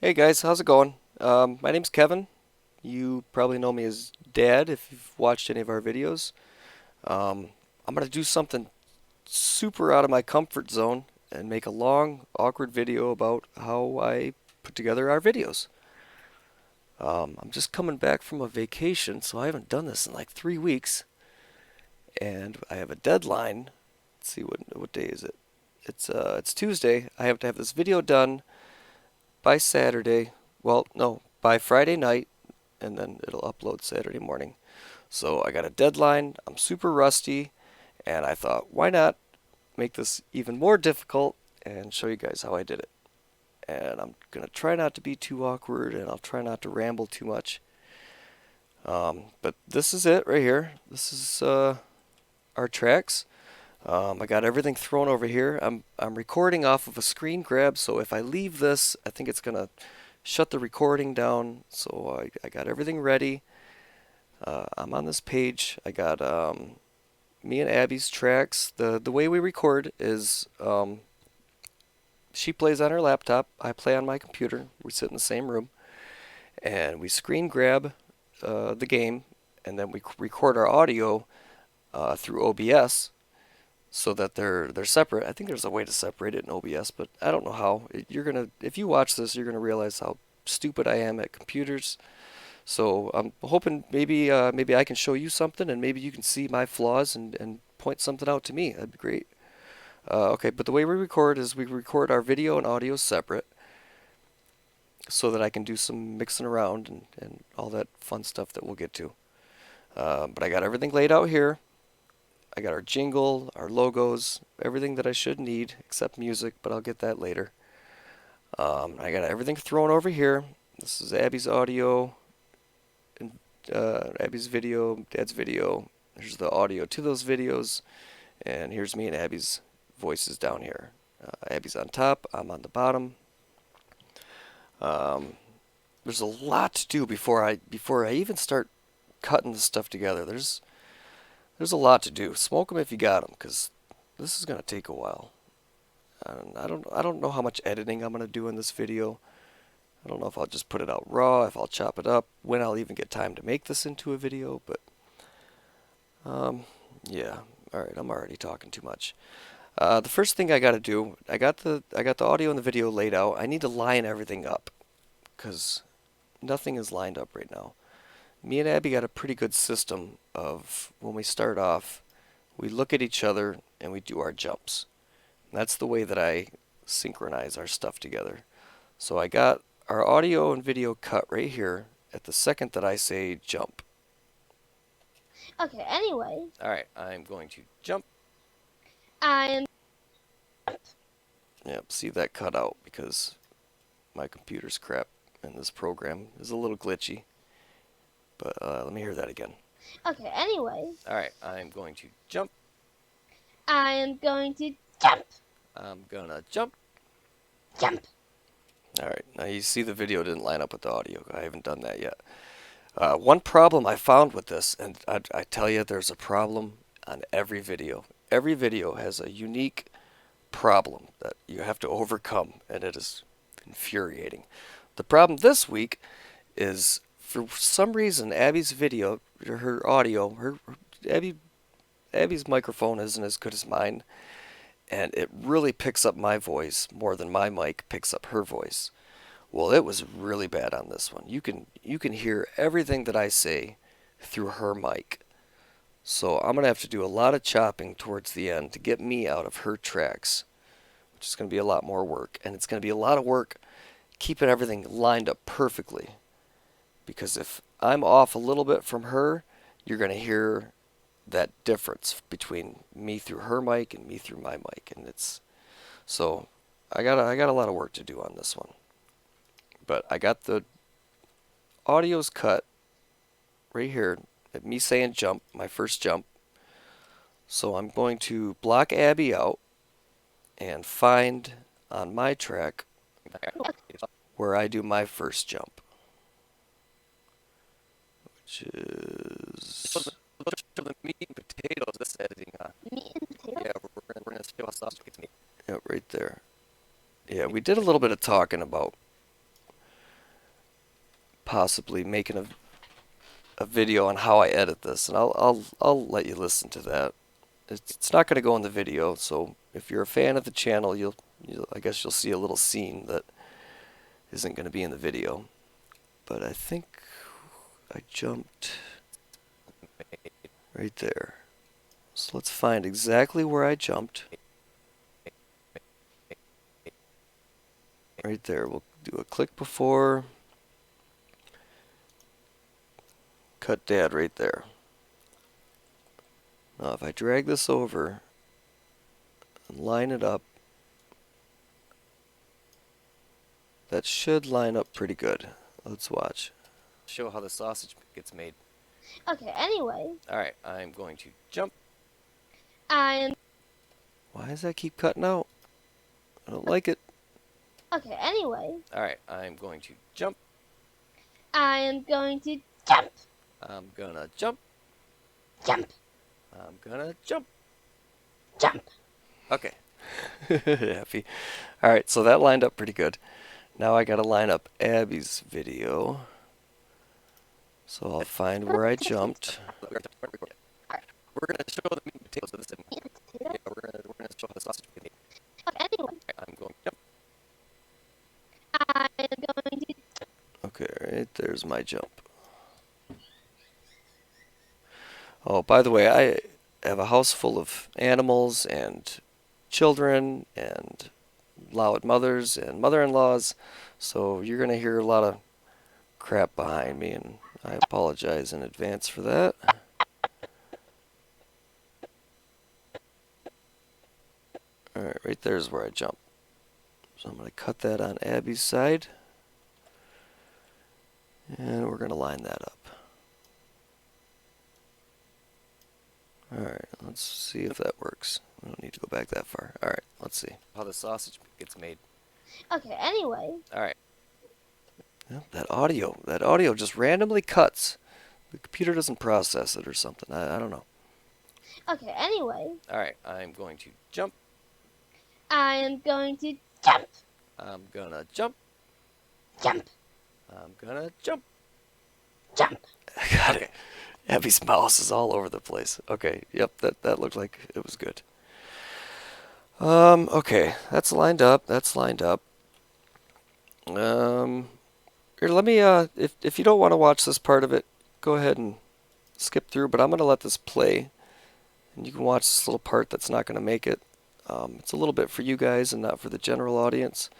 Hey guys, how's it going? My name's Kevin. You probably know me as Dad if you've watched any of our videos. Um, I'm gonna do something super out of my comfort zone and make a long, awkward video about how I put together our videos. I'm just coming back from a vacation, so I haven't done this in like 3 weeks, and I have a deadline. Let's see, what day is it? It's Tuesday. I have to have this video done by Saturday. Well, no, by Friday night, and then it'll upload Saturday morning. So I got a deadline. I'm super rusty, and I thought, why not make this even more difficult and show you guys how I did it. And I'm gonna try not to be too awkward, and I'll try not to ramble too much. But this is it right here. This is our tracks. I got everything thrown over here. I'm recording off of a screen grab, so if I leave this, I think it's gonna shut the recording down. So I got everything ready. I'm on this page. I got me and Abby's tracks. The way we record is she plays on her laptop, I play on my computer. We sit in the same room, and we screen grab the game, and then we record our audio through OBS so that they're separate. I think there's a way to separate it in OBS, but I don't know how. You're gonna if you watch this, you're gonna realize how stupid I am at computers. So I'm hoping maybe I can show you something and maybe you can see my flaws and point something out to me. That'd be great. Okay, but the way we record is we record our video and audio separate so that I can do some mixing around and all that fun stuff that we'll get to. But I got everything laid out here. I got our jingle, our logos, everything that I should need except music, but I'll get that later. I got everything thrown over here. This is Abby's audio, and Abby's video, Dad's video. Here's the audio to those videos, and here's me and Abby's voices down here. Abby's on top, I'm on the bottom. Um, there's a lot to do before I even start cutting this stuff together. There's a lot to do. Smoke them if you got them, 'cause this is gonna take a while. I don't know how much editing I'm gonna do in this video. I don't know if I'll just put it out raw, if I'll chop it up, when I'll even get time to make this into a video, but um, yeah. All right, I'm already talking too much. The first thing I got to do, I got the audio and the video laid out. I need to line everything up because nothing is lined up right now. Me and Abby got a pretty good system of when we start off, we look at each other and we do our jumps. That's the way that I synchronize our stuff together. So I got our audio and video cut right here at the second that I say jump. Okay, anyway, All right, I'm going to jump. I'm Yep, see that cut out because my computer's crap and this program is a little glitchy. But let me hear that again. okay, anyway, All right, I'm going to jump. I am going to jump, I'm gonna jump. jump. All right, now you see the video didn't line up with the audio. I haven't done that yet. One problem I found with this, and I tell you, there's a problem on every video. Every video has a unique problem that you have to overcome, and it is infuriating. The problem this week is for some reason Abby's video, her audio, Abby Abby's microphone isn't as good as mine, and it really picks up my voice more than my mic picks up her voice. Well, it was really bad on this one. You can hear everything that I say through her mic. So I'm gonna have to do a lot of chopping towards the end to get me out of her tracks, which is gonna be a lot more work, and it's gonna be a lot of work keeping everything lined up perfectly. Because if I'm off a little bit from her, you're gonna hear that difference between me through her mic and me through my mic, and it's so I got a lot of work to do on this one. But I got the audio's cut right here at me saying jump, my first jump. So I'm going to block Abby out and find on my track where I do my first jump, which is the meat and potatoes. This editing, Meat and potatoes. yeah, we're gonna show sausage meat. Yeah, right there. Yeah, we did a little bit of talking about possibly making a video on how I edit this, and I'll let you listen to that. It's not going to go in the video, so if you're a fan of the channel, I guess you'll see a little scene that isn't going to be in the video. But I think I jumped right there. So let's find exactly where I jumped. Right there. We'll do a click before. Cut dad right there. Now if I drag this over and line it up, that should line up pretty good. Let's watch. Show how the sausage gets made. Okay, anyway. Alright, I'm going to jump. I'm... Why does that keep cutting out? I don't like it. Okay, anyway. Alright, I'm going to jump. I am going to jump. I'm gonna jump. Jump. I'm gonna jump. Jump. Okay. Happy. Alright, so that lined up pretty good. Now I gotta line up Abby's video. So I'll find where I jumped. We're gonna show the meat and potatoes of this. Yeah, we're gonna show the sausage. Okay, anyway. I'm going to jump. I am going to... Okay, right there's my jump. Oh, by the way, I have a house full of animals and children and loud mothers and mother-in-laws, so you're going to hear a lot of crap behind me, and I apologize in advance for that. Alright, right there's where I jump. So I'm going to cut that on Abby's side, and we're going to line that up. Alright, let's see if that works. We don't need to go back that far. Alright, let's see how the sausage gets made. Okay, anyway. Alright. Yeah, that audio just randomly cuts. The computer doesn't process it or something. I don't know. Okay, anyway. Alright, I'm going to jump. I am going to jump. I'm gonna jump. Jump. I'm gonna jump. Jump. I got it. Abby's mouse is all over the place. Okay, yep, that looked like it was good. Okay, that's lined up. That's lined up. Here, let me, if you don't want to watch this part of it, go ahead and skip through, but I'm going to let this play, and you can watch this little part that's not going to make it. It's a little bit for you guys and not for the general audience,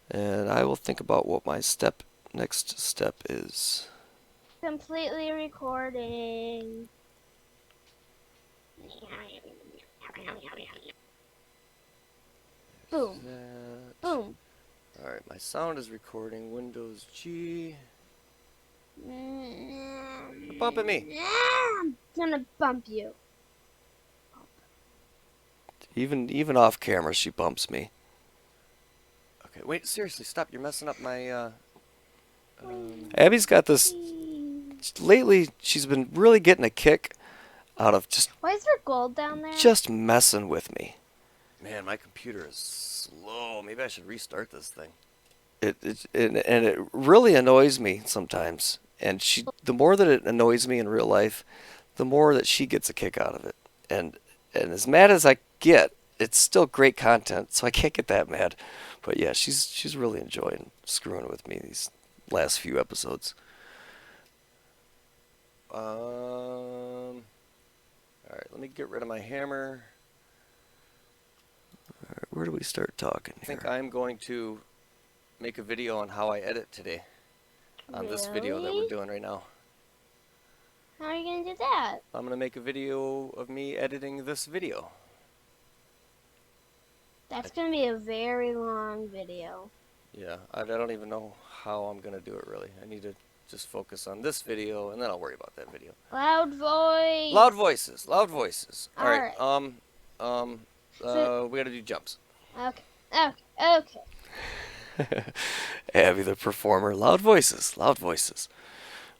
and I will think about what my next step is. Completely recording. Boom. Boom. Alright, my sound is recording. Windows G. You're bumping me. I'm gonna bump you. Even off camera, she bumps me. Okay, wait, seriously, stop. You're messing up my, Abby's got this... Lately, she's been really getting a kick out of Why is there gold down there? just messing with me. Man, my computer is slow. Maybe I should restart this thing. It really annoys me sometimes. And the more that it annoys me in real life, the more that she gets a kick out of it. And as mad as I get, it's still great content, so I can't get that mad. But yeah, she's really enjoying screwing with me these last few episodes. Alright, let me get rid of my hammer. Alright, where do we start talking here? I think I'm going to make a video on how I edit today. On this video that we're doing right now. How are you gonna do that? I'm going to make a video of me editing this video. That's gonna be a very long video. Yeah, I don't even know how I'm going to do it really. I need to just focus on this video, and then I'll worry about that video. Loud voice. Loud voices. Loud voices. All right. So, we got to do jumps. Okay. Abby the performer. Loud voices. Loud voices.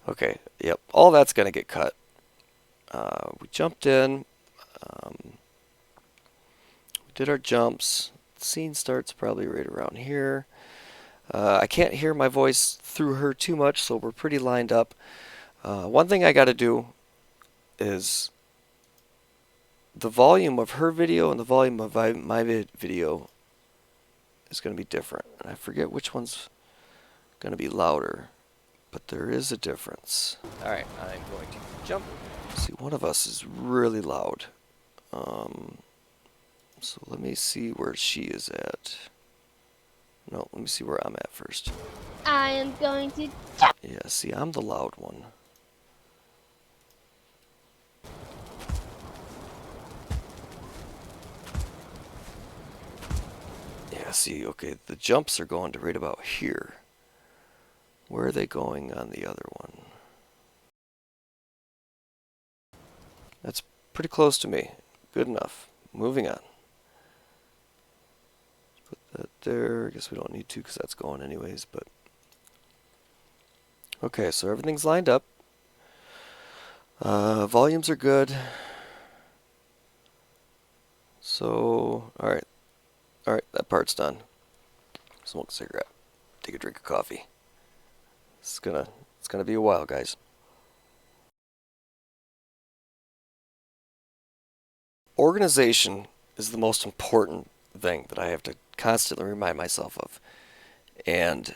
Okay. Yep. All that's gonna get cut. We jumped in. We did our jumps. The scene starts probably right around here. I can't hear my voice through her too much, so we're pretty lined up. One thing I got to do is the volume of her video and the volume of my video is going to be different. And I forget which one's going to be louder, but there is a difference. Alright, I'm going to jump. See, one of us is really loud. So let me see where she is at. No, let me see where I'm at first. I am going to. Yeah, see, I'm the loud one. Yeah, see, okay, the jumps are going to right about here. Where are they going on the other one? That's pretty close to me. Good enough. Moving on. Put that there. I guess we don't need to because that's going anyways, but... Okay, so everything's lined up. Volumes are good. So, alright. Alright, that part's done. Smoke a cigarette. Take a drink of coffee. It's gonna be a while, guys. Organization is the most important thing that I have to constantly remind myself of. And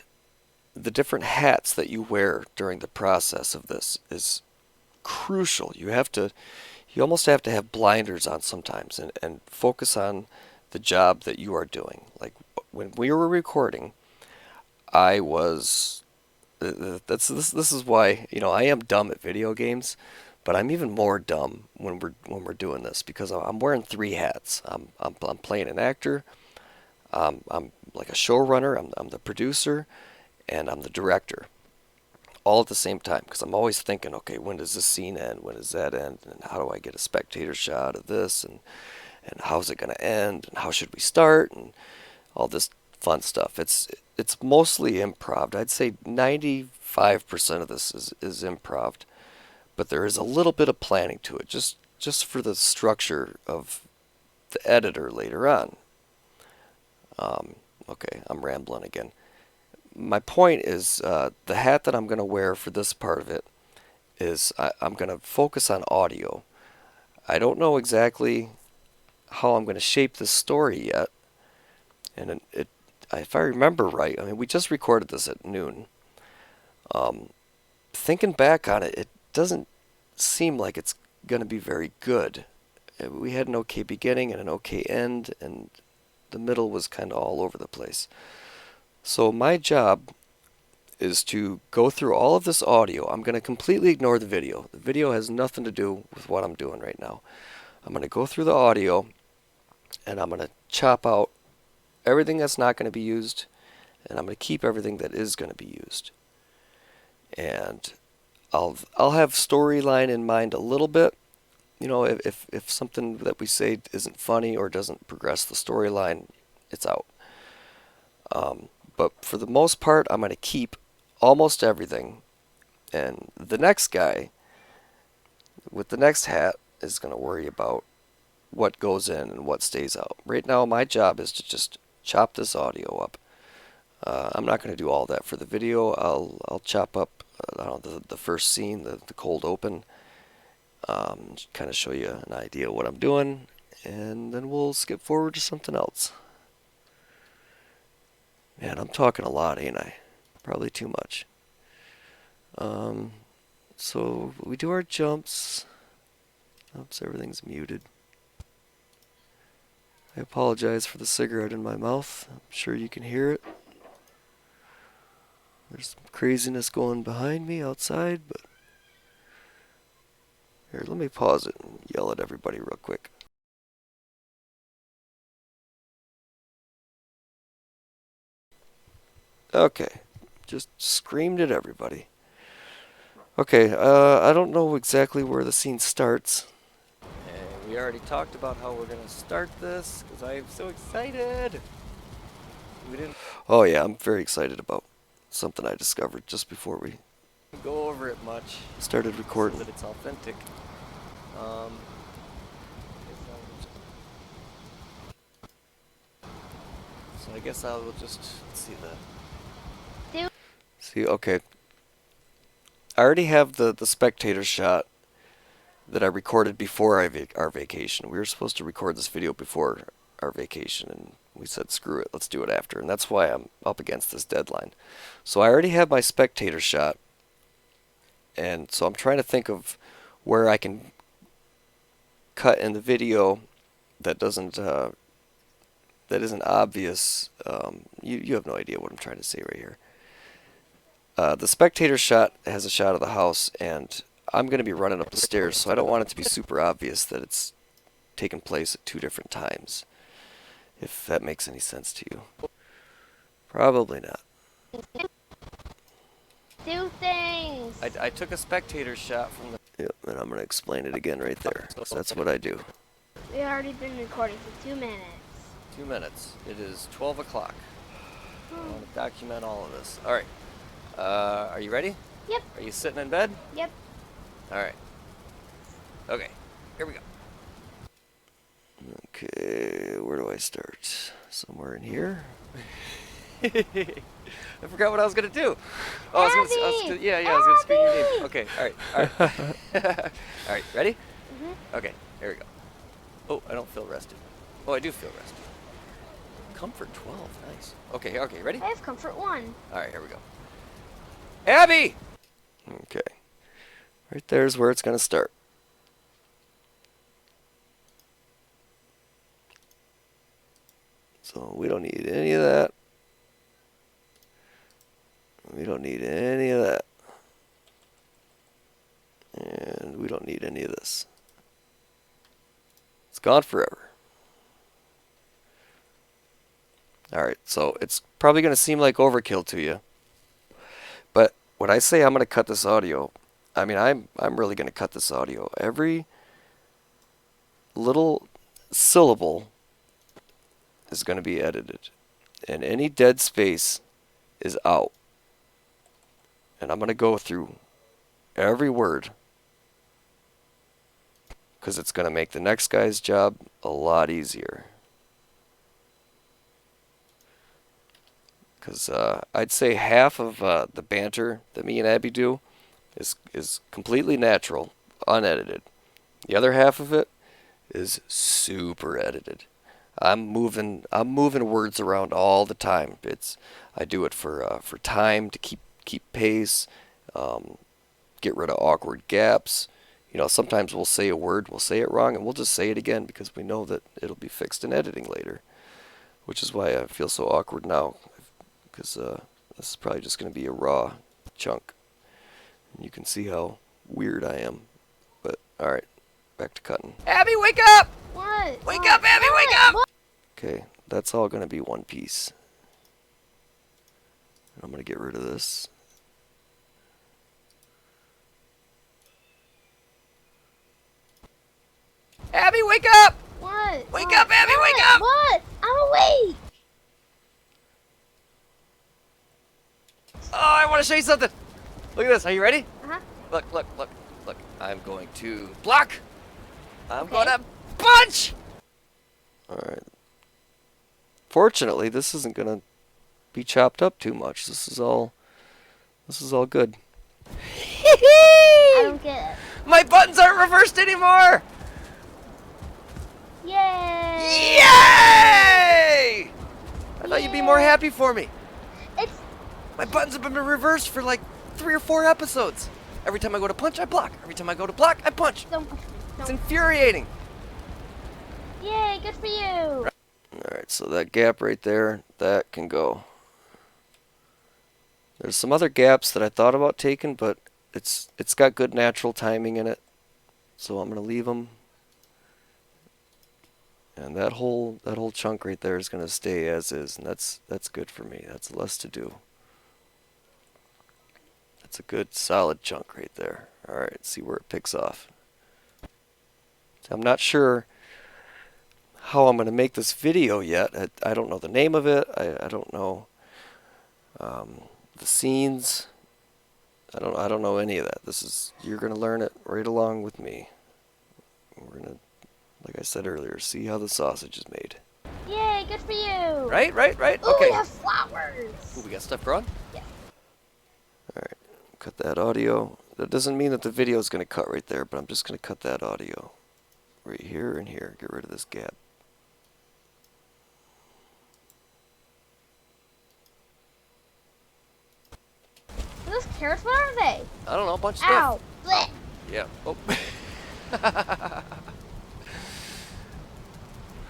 the different hats that you wear during the process of this is crucial. You almost have to have blinders on sometimes and focus on the job that you are doing. Like when we were recording, I was this is why, I am dumb at video games, but I'm even more dumb when we're doing this because I'm wearing three hats. I'm playing an actor, I'm like a showrunner, I'm the producer, and I'm the director, all at the same time because I'm always thinking, okay, when does this scene end? When does that end? And how do I get a spectator shot of this? And how's it going to end? And how should we start? And all this fun stuff. It's mostly improv. I'd say 95% of this is improv, but there is a little bit of planning to it, just for the structure of the editor later on. Okay, I'm rambling again. My point is, the hat that I'm going to wear for this part of it is I'm going to focus on audio. I don't know exactly how I'm going to shape this story yet, and if I remember right, I mean, we just recorded this at noon. Thinking back on it, it doesn't seem like it's going to be very good. We had an okay beginning and an okay end, and the middle was kind of all over the place. So my job is to go through all of this audio. I'm going to completely ignore the video. The video has nothing to do with what I'm doing right now. I'm going to go through the audio, and I'm going to chop out everything that's not going to be used, and I'm going to keep everything that is going to be used. And I'll have storyline in mind a little bit. If something that we say isn't funny or doesn't progress the storyline, it's out. But for the most part, I'm going to keep almost everything. And the next guy with the next hat is going to worry about what goes in and what stays out. Right now, my job is to just chop this audio up. I'm not going to do all that for the video. I'll chop up the first scene, the cold open, kind of show you an idea of what I'm doing, and then we'll skip forward to something else. Man, I'm talking a lot, ain't I? Probably too much. So we do our jumps. Oops, everything's muted. I apologize for the cigarette in my mouth. I'm sure you can hear it. There's some craziness going behind me outside, but... Here, let me pause it and yell at everybody real quick. Okay, just screamed at everybody. Okay, I don't know exactly where the scene starts. And we already talked about how we're gonna start this, because I am so excited! Oh yeah, I'm very excited about something I discovered just before we go over it much. Started recording. So that it's authentic. So I guess I will just, let's see, See, okay. I already have the spectator shot that I recorded before our vacation. We were supposed to record this video before our vacation, and we said, screw it, let's do it after. And that's why I'm up against this deadline. So I already have my spectator shot, and so I'm trying to think of where I can cut in the video that isn't obvious. You have no idea what I'm trying to say right here. The spectator shot has a shot of the house, and I'm going to be running up the stairs, so I don't want it to be super obvious that it's taken place at two different times. If that makes any sense to you. Probably not. Do things. I took a spectator shot from the... Yep, and I'm going to explain it again right there. So that's what I do. We already been recording for 2 minutes. 2 minutes. It is 12 o'clock. I want to document all of this. All right. Are you ready? Yep. Are you sitting in bed? Yep. All right. Okay. Here we go. Okay, where do I start? Somewhere in here? I forgot what I was gonna do. Oh, I was gonna scream your name. Okay, all right. All right, ready? Okay, here we go. Oh, I don't feel rested. Oh, I do feel rested. Comfort 12, nice. Okay, ready? I have comfort 1. All right, here we go. Abby! Okay. Right there's where it's gonna start. So we don't need any of that. We don't need any of that. And we don't need any of this. It's gone forever. Alright, so it's probably going to seem like overkill to you. But when I say I'm going to cut this audio, I mean I'm really going to cut this audio. Every little syllable is going to be edited. And any dead space is out. And I'm going to go through every word, because it's going to make the next guy's job a lot easier. Because I'd say half of the banter that me and Abby do is completely natural, unedited. The other half of it is super edited. I'm moving words around all the time. I do it for time, to keep pace, get rid of awkward gaps. You know, sometimes we'll say a word, we'll say it wrong, and we'll just say it again because we know that it'll be fixed in editing later. Which is why I feel so awkward now, because this is probably just going to be a raw chunk. And you can see how weird I am. But alright, back to cutting. Abby, wake up! What? Wake up, Abby, wake up! Okay, that's all going to be one piece. I'm going to get rid of this. Abby, wake up! What? Wake up, Abby, wake up! What? I'm awake! Oh, I want to show you something. Look at this. Are you ready? Uh-huh. Look. I'm going to block. I'm Okay. going to punch! Alright. Fortunately, this isn't going to be chopped up too much. This is all good. I don't get it. My buttons aren't reversed anymore! Yay! Yay! I thought you'd be more happy for me. It's My buttons have been reversed for like 3 or 4 episodes. Every time I go to punch, I block. Every time I go to block, I punch. don't push me. It's Don't. infuriating. Yay! Good for you. Alright, so that gap right there, that can go. There's some other gaps that I thought about taking, but it's got good natural timing in it. So I'm going to leave them. And that whole chunk right there is going to stay as is, and that's good for me. That's less to do. That's a good solid chunk right there. Alright, see where it picks off. I'm not sure how I'm going to make this video yet. I don't know the name of it. I don't know the scenes. I don't know any of that. You're going to learn it right along with me. We're going to, like I said earlier, see how the sausage is made. Yay! Good for you. Right? Ooh, Okay. we have flowers. Ooh, we got stuff growing? Yeah. cut that audio. That doesn't mean that the video is going to cut right there, but I'm just going to cut that audio right here and here. Get rid of this gap. Are those carrots? What are they? I don't know, a bunch of Ow! stuff. Blech. Yeah. Oh.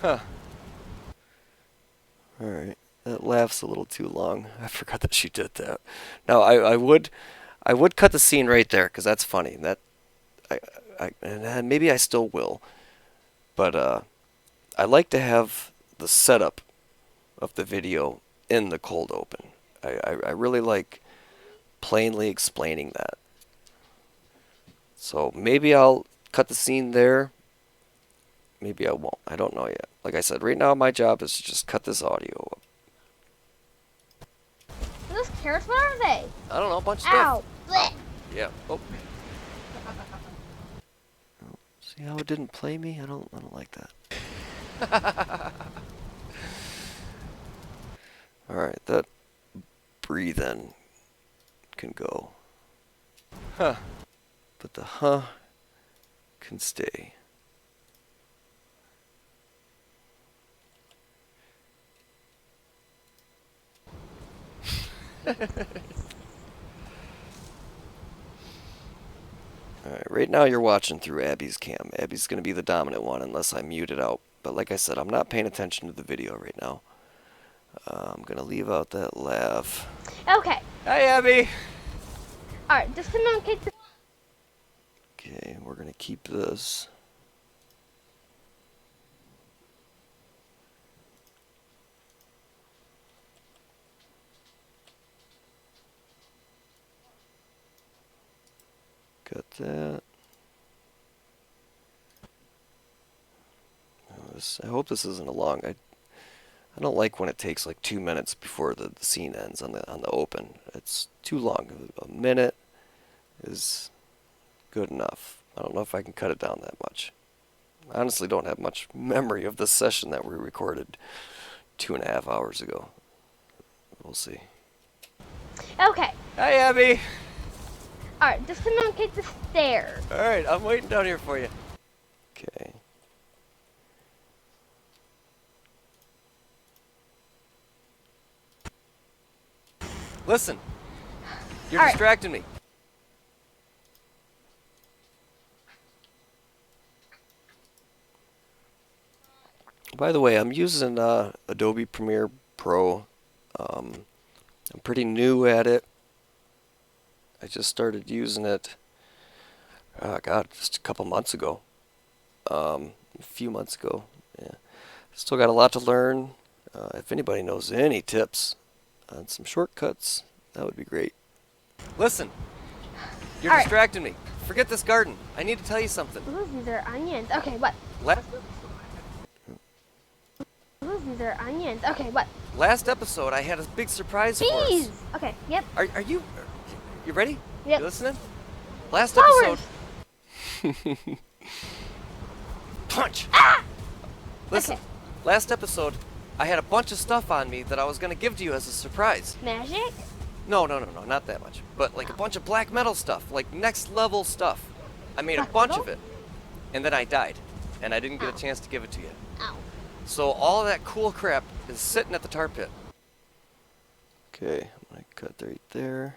Huh. Alright. That laugh's a little too long. I forgot that she did that. Now I would cut the scene right there because that's funny. That and maybe I still will. But I like to have the setup of the video in the cold open. I really like plainly explaining that. So maybe I'll cut the scene there. Maybe I won't. I don't know yet. Like I said, right now my job is to just cut this audio up. Are those carrots? What are they? I don't know, a bunch of Ow! stuff. Blech. Yeah. Oh. See how it didn't play me? I don't like that. Alright, that breathe in can go. Huh. But the huh can stay. Alright, right now you're watching through Abby's cam. Abby's going to be the dominant one unless I mute it out. But like I said, I'm not paying attention to the video right now. I'm going to leave out that laugh. Okay. Hi, Abby! Alright, just communicate the... Okay, we're going to keep this. Got that. I hope this isn't a long. I don't like when it takes like 2 minutes before the scene ends on the open. It's too long. A minute is good enough. I don't know if I can cut it down that much. I honestly don't have much memory of the session that we recorded 2.5 hours ago. We'll see. Okay. Hi, Abby! Alright, just communicate the stairs. Alright, I'm waiting down here for you. Okay. Listen! You're All right. distracting me. By the way, I'm using Adobe Premiere Pro. I'm pretty new at it. I just started using it, God, just a couple months ago. A few months ago. Yeah. Still got a lot to learn. If anybody knows any tips on some shortcuts, that would be great. Listen, you're All right. distracting me. Forget this garden. I need to tell you something. Ooh, these are onions. Okay, what? Ooh, these are onions. Okay, what? Last episode, I had a big surprise for us. Bees! Okay, yep. Are you ready? Yep. You listening? Last Flowers! episode. Punch! Ah! Listen, Okay. last episode, I had a bunch of stuff on me that I was going to give to you as a surprise. Magic? No, not that much. But like a bunch of black metal stuff, like next level stuff. I made Black a bunch metal? of it. And then I died. And I didn't get Ow. a chance to give it to you. Ow. So all of that cool crap is sitting at the tar pit. Okay, I'm going to cut right there.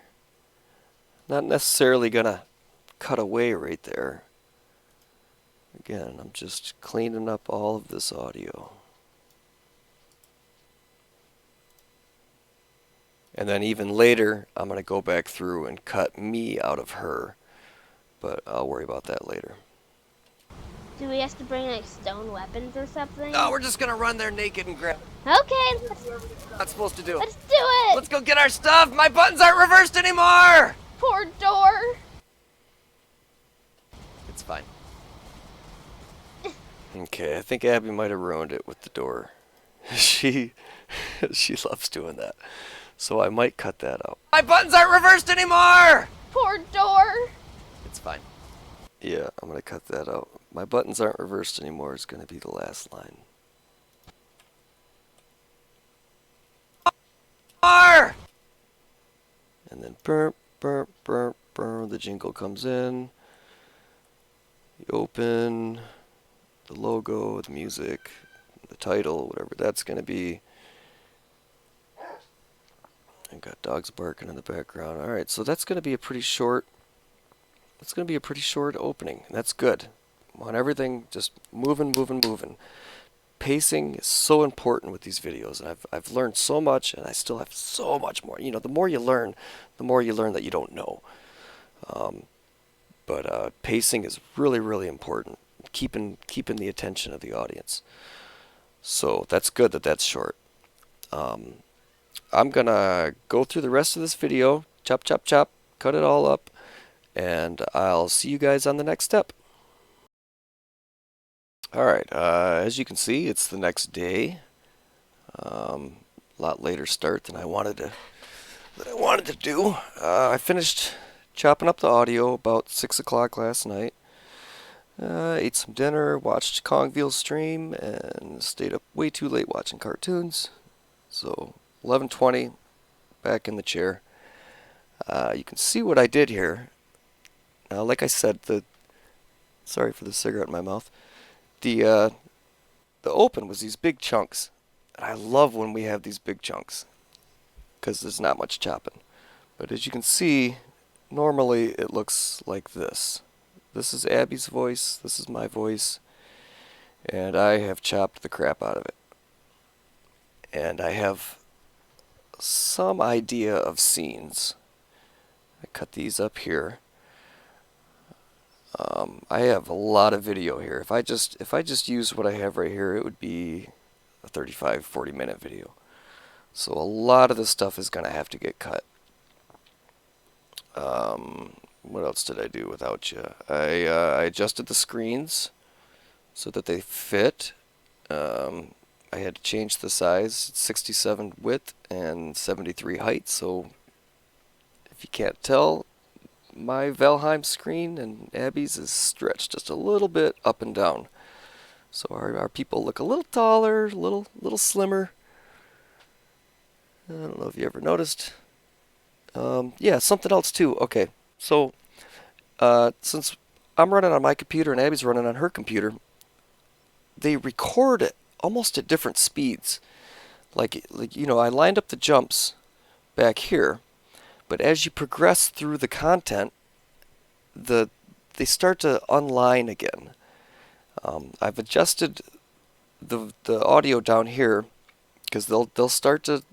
Not necessarily going to cut away right there. Again, I'm just cleaning up all of this audio. And then even later, I'm going to go back through and cut me out of her. But I'll worry about that later. Do we have to bring like stone weapons or something? No, we're just going to run there naked and grab. Okay, let's Not supposed to do. do it! Let's go get our stuff. My buttons aren't reversed anymore. Poor door! It's fine. Okay, I think Abby might have ruined it with the door. She loves doing that. So I might cut that out. My buttons aren't reversed anymore! Poor door! It's fine. Yeah, I'm going to cut that out. My buttons aren't reversed anymore is going to be the last line. And then burp, burp, burp, The jingle comes in. You open the logo, the music, the title, whatever that's going to be. And got dogs barking in the background. All right, so that's going to be a pretty short. That's going to be a pretty short opening. And that's good. Want everything just moving, moving, moving. Pacing is so important with these videos, and I've learned so much, and I still have so much more. You know, the more you learn that you don't know. Um, but pacing is really, really important. Keeping the attention of the audience. So that's good that that's short. Um, I'm gonna go through the rest of this video, chop, chop, chop, cut it all up, and I'll see you guys on the next step. Alright, as you can see, it's the next day. A lot later start than I wanted to do. I finished chopping up the audio about 6 o'clock last night. Ate some dinner, watched Kongville's stream, and stayed up way too late watching cartoons. So 11:20, back in the chair. You can see what I did here. Now, like I said, sorry for the cigarette in my mouth. The the open was these big chunks. I love when we have these big chunks because there's not much chopping. But as you can see, normally it looks like this. This is Abby's voice, this is my voice, and I have chopped the crap out of it. And I have some idea of scenes. I cut these up here. I have a lot of video here. If I just use what I have right here, it would be a 35-40 minute video. So a lot of this stuff is going to have to get cut. What else did I do without you? I adjusted the screens so that they fit. I had to change the size. It's 67 width and 73 height. So if you can't tell, my Valheim screen and Abby's is stretched just a little bit up and down. So our people look a little taller, a little slimmer. I don't know if you ever noticed. Yeah, something else too. Okay, so since I'm running on my computer and Abby's running on her computer, they record it almost at different speeds. Like you know, I lined up the jumps back here, but as you progress through the content, they start to unline again. I've adjusted the audio down here because they'll start to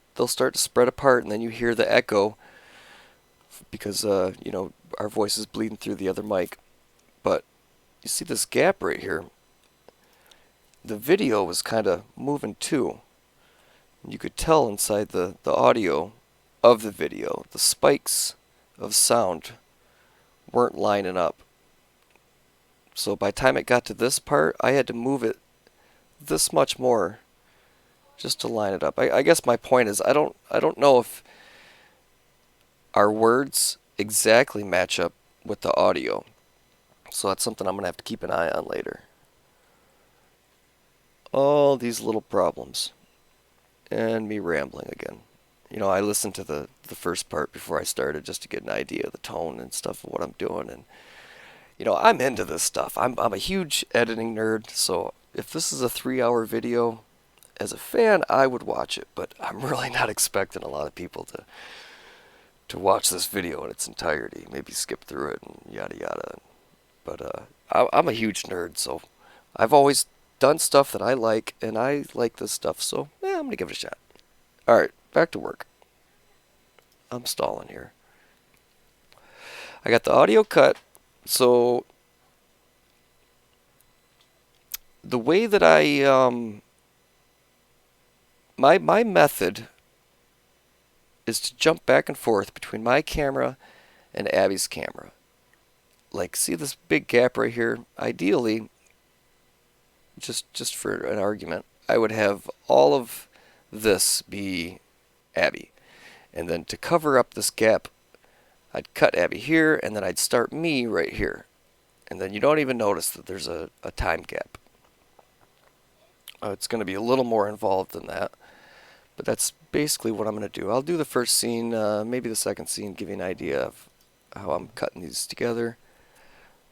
spread apart, and then you hear the echo because you know, our voice is bleeding through the other mic. But you see this gap right here. The video was kind of moving too. You could tell inside the audio of the video, the spikes of sound weren't lining up. So by the time it got to this part, I had to move it this much more just to line it up. I guess my point is I don't know if our words exactly match up with the audio. So that's something I'm going to have to keep an eye on later. All these little problems. And me rambling again. You know, I listened to the first part before I started just to get an idea of the tone and stuff of what I'm doing. And, you know, I'm into this stuff. I'm a huge editing nerd, so if this is a 3-hour video, as a fan, I would watch it. But I'm really not expecting a lot of people to watch this video in its entirety. Maybe skip through it and yada yada. But I'm a huge nerd, so I've always done stuff that I like, and I like this stuff, so yeah, I'm gonna give it a shot. Alright, back to work. I'm stalling here. I got the audio cut, so the way that my method is to jump back and forth between my camera and Abby's camera. Like, see this big gap right here? Ideally, just for an argument, I would have all of this be Abby. And then to cover up this gap, I'd cut Abby here, and then I'd start me right here. And then you don't even notice that there's a time gap. It's going to be a little more involved than that. But that's basically what I'm going to do. I'll do the first scene, maybe the second scene, give you an idea of how I'm cutting these together.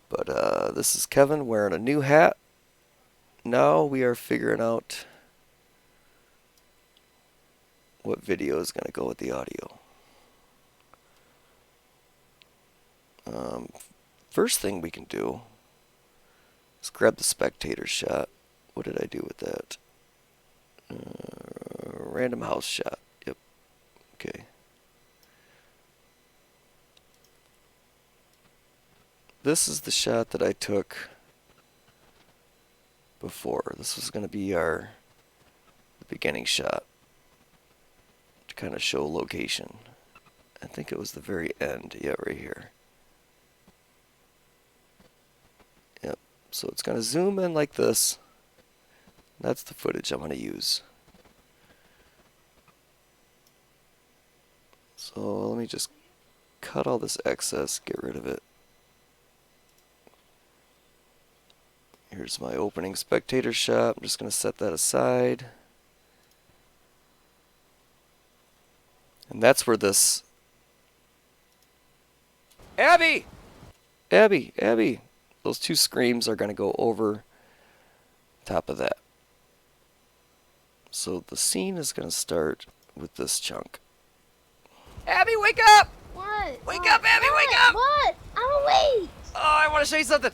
But this is Kevin wearing a new hat. Now we are figuring out what video is going to go with the audio. First thing we can do is grab the spectator shot. What did I do with that? Random house shot. Yep. Okay. This is the shot that I took before. This was going to be the beginning shot to kind of show location. I think it was the very end. Yeah, right here. Yep. So it's going to zoom in like this. That's the footage I'm going to use. So let me just cut all this excess, get rid of it. Here's my opening spectator shot. I'm just going to set that aside. And that's where this... Abby! Abby! Abby! Those two screams are going to go over top of that. So the scene is going to start with this chunk. Abby, wake up! What? Wake up, Abby, what? wake up! What? I'm awake. Oh, I want to show you something.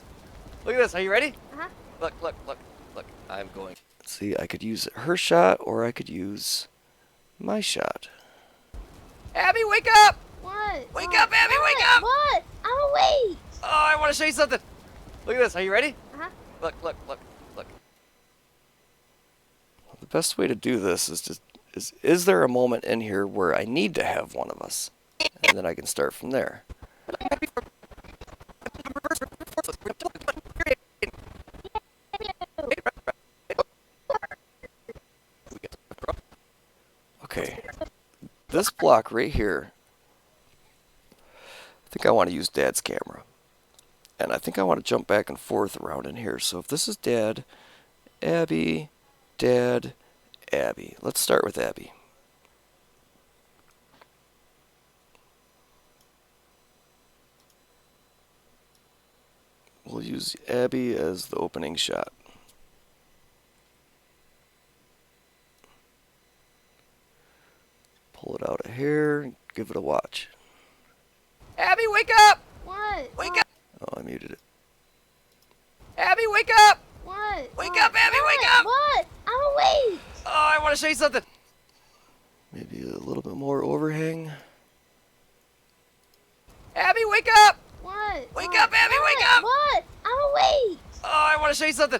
Look at this. Are you ready? Uh-huh. Look, look, look, look. I'm going. See, I could use her shot or I could use my shot. Abby, wake up! What? Wake what? up, Abby, what? wake up! What? I'm awake. Oh, I want to show you something. Look at this. Are you ready? Uh-huh. Look, look, look, look. The best way to do this is there a moment in here where I need to have one of us? And then I can start from there. Okay. This block right here, I think I want to use Dad's camera. And I think I want to jump back and forth around in here. So if this is Dad, Abby, Dad, Abby. Let's start with Abby. We'll use Abby as the opening shot. Pull it out of here and give it a watch. Abby, wake up! What? Wake what? up! Oh, I muted it. Abby, wake up! What? Wake what? up, Abby, what? wake up! What? I'm awake. Oh, I want to show you something. Maybe a little bit more overhang. Abby, wake up! What? Wake what? up, Abby, what? wake up! What? I'm awake. Oh, I want to show you something.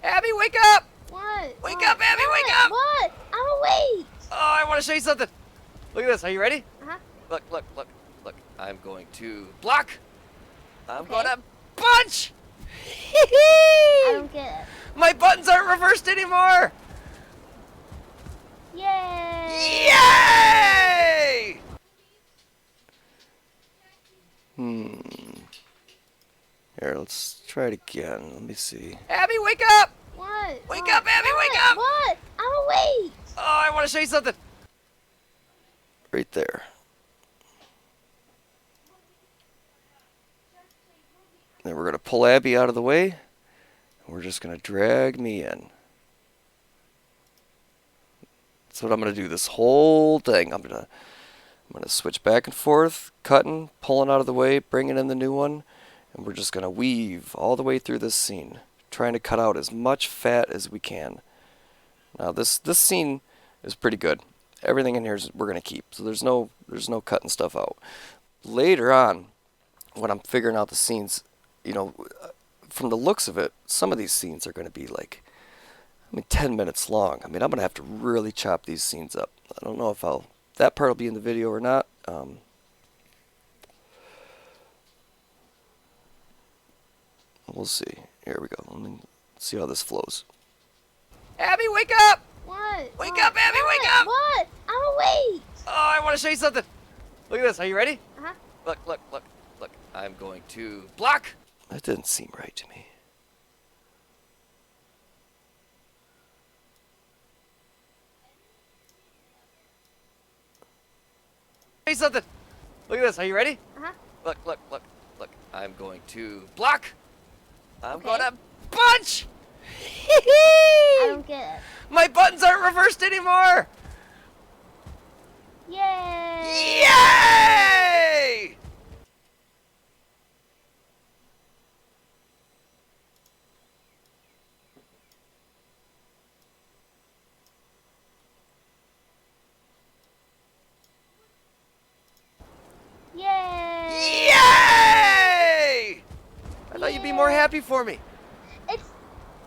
Abby, wake up! What? Wake what? up, Abby, what? wake up! What? I'm awake. Oh, I want to show you something. Look at this. Are you ready? Uh-huh. Look, look, look, look. I'm going to block. I'm Okay. going to punch. I don't get it. My buttons aren't reversed anymore. Yay! Yay! Here, let's try it again. Let me see. Abby, wake up! What? Wake what? up, Abby, what? wake up! What? I'm awake. Oh, I want to show you something. Right there. Then we're going to pull Abby out of the way. And we're just going to drag me in. That's what I'm going to do this whole thing. I'm going to switch back and forth, cutting, pulling out of the way, bringing in the new one. And we're just going to weave all the way through this scene, trying to cut out as much fat as we can. Now this scene is pretty good. Everything in here we're going to keep, so there's no cutting stuff out. Later on, when I'm figuring out the scenes, you know, from the looks of it, some of these scenes are going to be like, 10 minutes long. I'm going to have to really chop these scenes up. I don't know if that part will be in the video or not. We'll see. Here we go. Let me see how this flows. Abby, wake up! What? Wake what? up, Abby, what? wake up! What? I'm awake. Oh, I want to show you something. Look at this. Are you ready? Uh-huh. Look, look, look, look. I'm going to block. That didn't seem right to me. Say something. Look at this. Are you ready? Uh-huh. Look, look, look, look. I'm going to block. I'm Okay. going to punch. I don't get it. My buttons aren't reversed anymore. Yay! Yay! Yay! Yay! I thought you'd be more Yay. happy for me. It's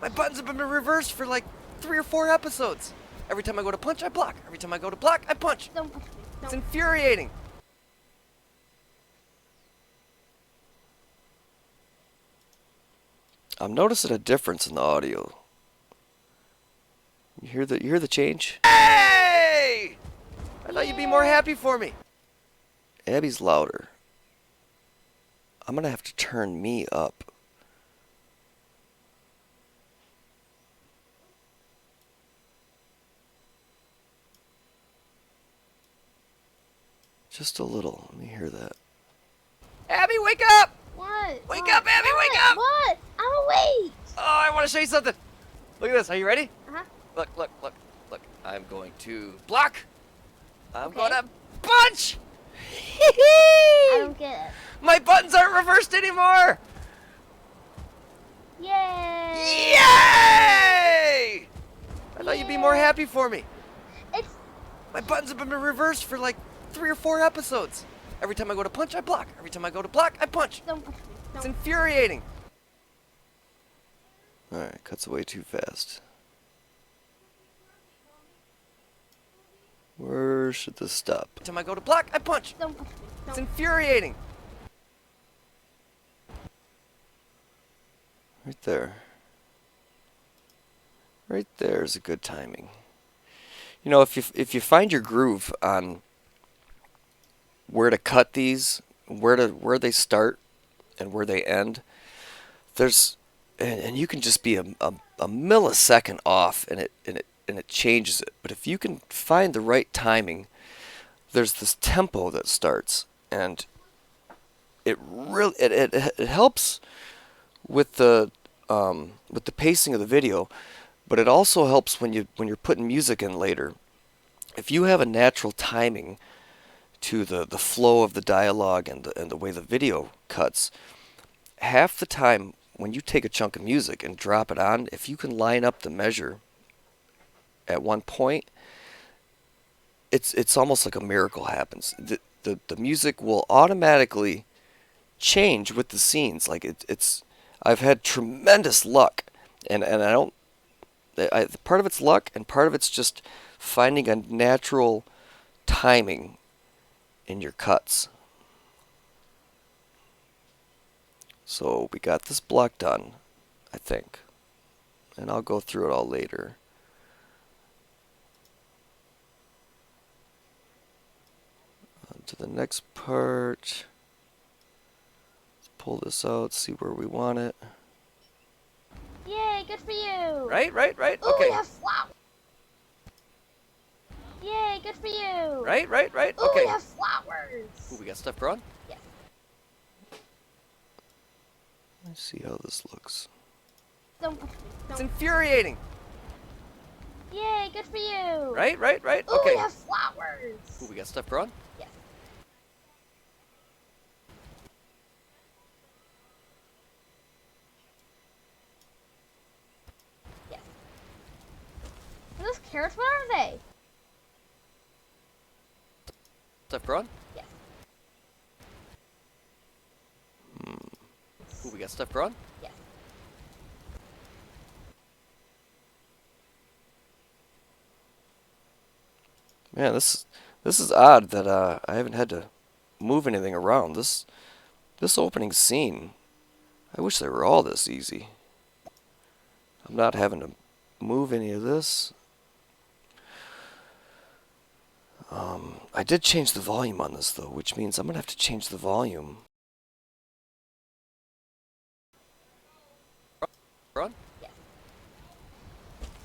My buttons have been reversed for like 3 or 4 episodes. Every time I go to punch, I block. Every time I go to block, I punch. don't push me. It's Don't. infuriating. I'm noticing a difference in the audio. You hear the change? Hey! I thought you'd be more happy for me. Abby's louder. I'm gonna have to turn me up. Just a little. Let me hear that. Abby, wake up! What? Wake What? up, Abby, What? wake up! What? I'm awake. Oh, I want to show you something. Look at this. Are you ready? Uh-huh. Look, look, look, look. I'm going to block. I'm Okay. going to punch. I don't get it. My buttons aren't reversed anymore. Yay! Yay! I thought you'd be more Yay. happy for me. It's My buttons have been reversed for like 3 or 4 episodes. Every time I go to punch, I block. Every time I go to block, I punch. don't push me. It's Don't. infuriating. Alright, cuts away too fast. Where should this stop? Every time I go to block, I punch. Don't push me. It's Don't. infuriating. Right there. Right there is a good timing. You know, if you find your groove on where to cut these, where they start and where they end, there's and you can just be a millisecond off and it changes it. But if you can find the right timing, there's this tempo that starts, and it really it helps with the pacing of the video, but it also helps when you're putting music in later. If you have a natural timing to the flow of the dialogue and the way the video cuts, half the time when you take a chunk of music and drop it on, if you can line up the measure at one point, it's almost like a miracle happens. The music will automatically change with the scenes. Like it's I've had tremendous luck, and I don't. Part of it's luck, and part of it's just finding a natural timing in your cuts. So we got this block done, I think, and I'll go through it all later. On to the next part. Let's pull this out, see where we want it. Yay! Good for you. Right. Ooh, Okay. we have flowers. Yay! Good for you. Right. Ooh, Okay. we have flowers. Ooh, we got stuff growing. Yes. Let's see how this looks. Don't push me. It's Don't. infuriating. Yay! Good for you. Right. Ooh, Okay. we have flowers. Ooh, we got stuff growing. Yes. Yes. Are those carrots? What are they? Stuff growing. Yes. Ooh, we got stuff growing. Yes. Man, this is odd that I haven't had to move anything around. This opening scene, I wish they were all this easy. I'm not having to move any of this. I did change the volume on this though, which means I'm gonna have to change the volume Run? Yes.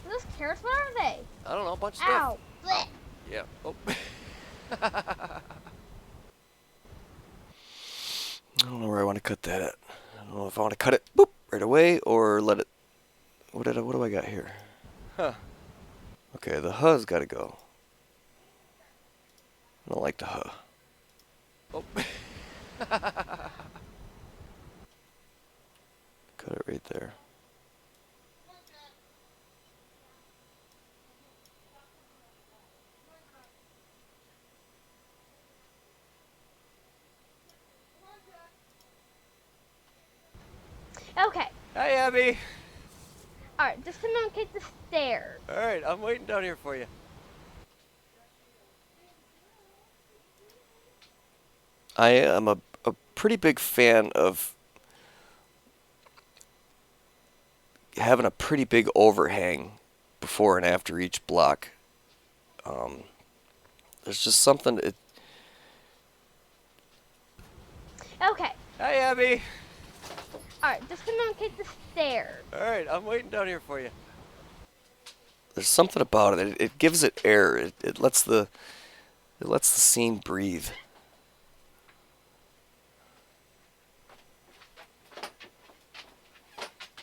Those carrots, what are they? I don't know, a bunch of stuff. Ow! Blech. Yeah. Oh. I don't know where I want to cut that at. I don't know if I want to cut it boop right away or let it. What do I got here? Huh. Okay, the huh's got to go. I don't like the huh. Oh. Cut it right there. Okay. Hi, Abby. Alright, just come on, take the stairs. All right, I'm waiting down here for you. I am a pretty big fan of having a pretty big overhang before and after each block. There's just something. Okay. Hi, Abby. Alright, just come on, take the stairs. All right, I'm waiting down here for you. There's something about it. It gives it air. It lets the scene breathe.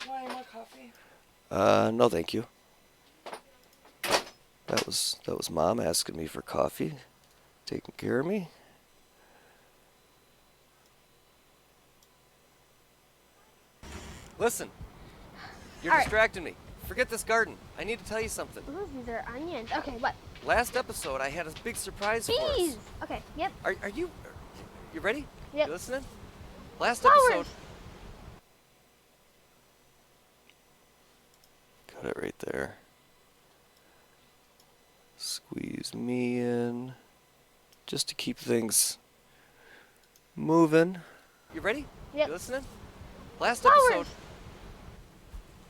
Want any more coffee? No, thank you. That was Mom asking me for coffee, taking care of me. Listen, you're All right. distracting me. Forget this garden. I need to tell you something. Ooh, these are onions. Okay, what? Last episode, I had a big surprise for Bees! us. Okay, yep. Are you ready? Yep. You listening? Last Flowers! episode. Cut it right there. Squeeze me in. Just to keep things moving. You ready? Yep. You listening? Last Flowers! episode.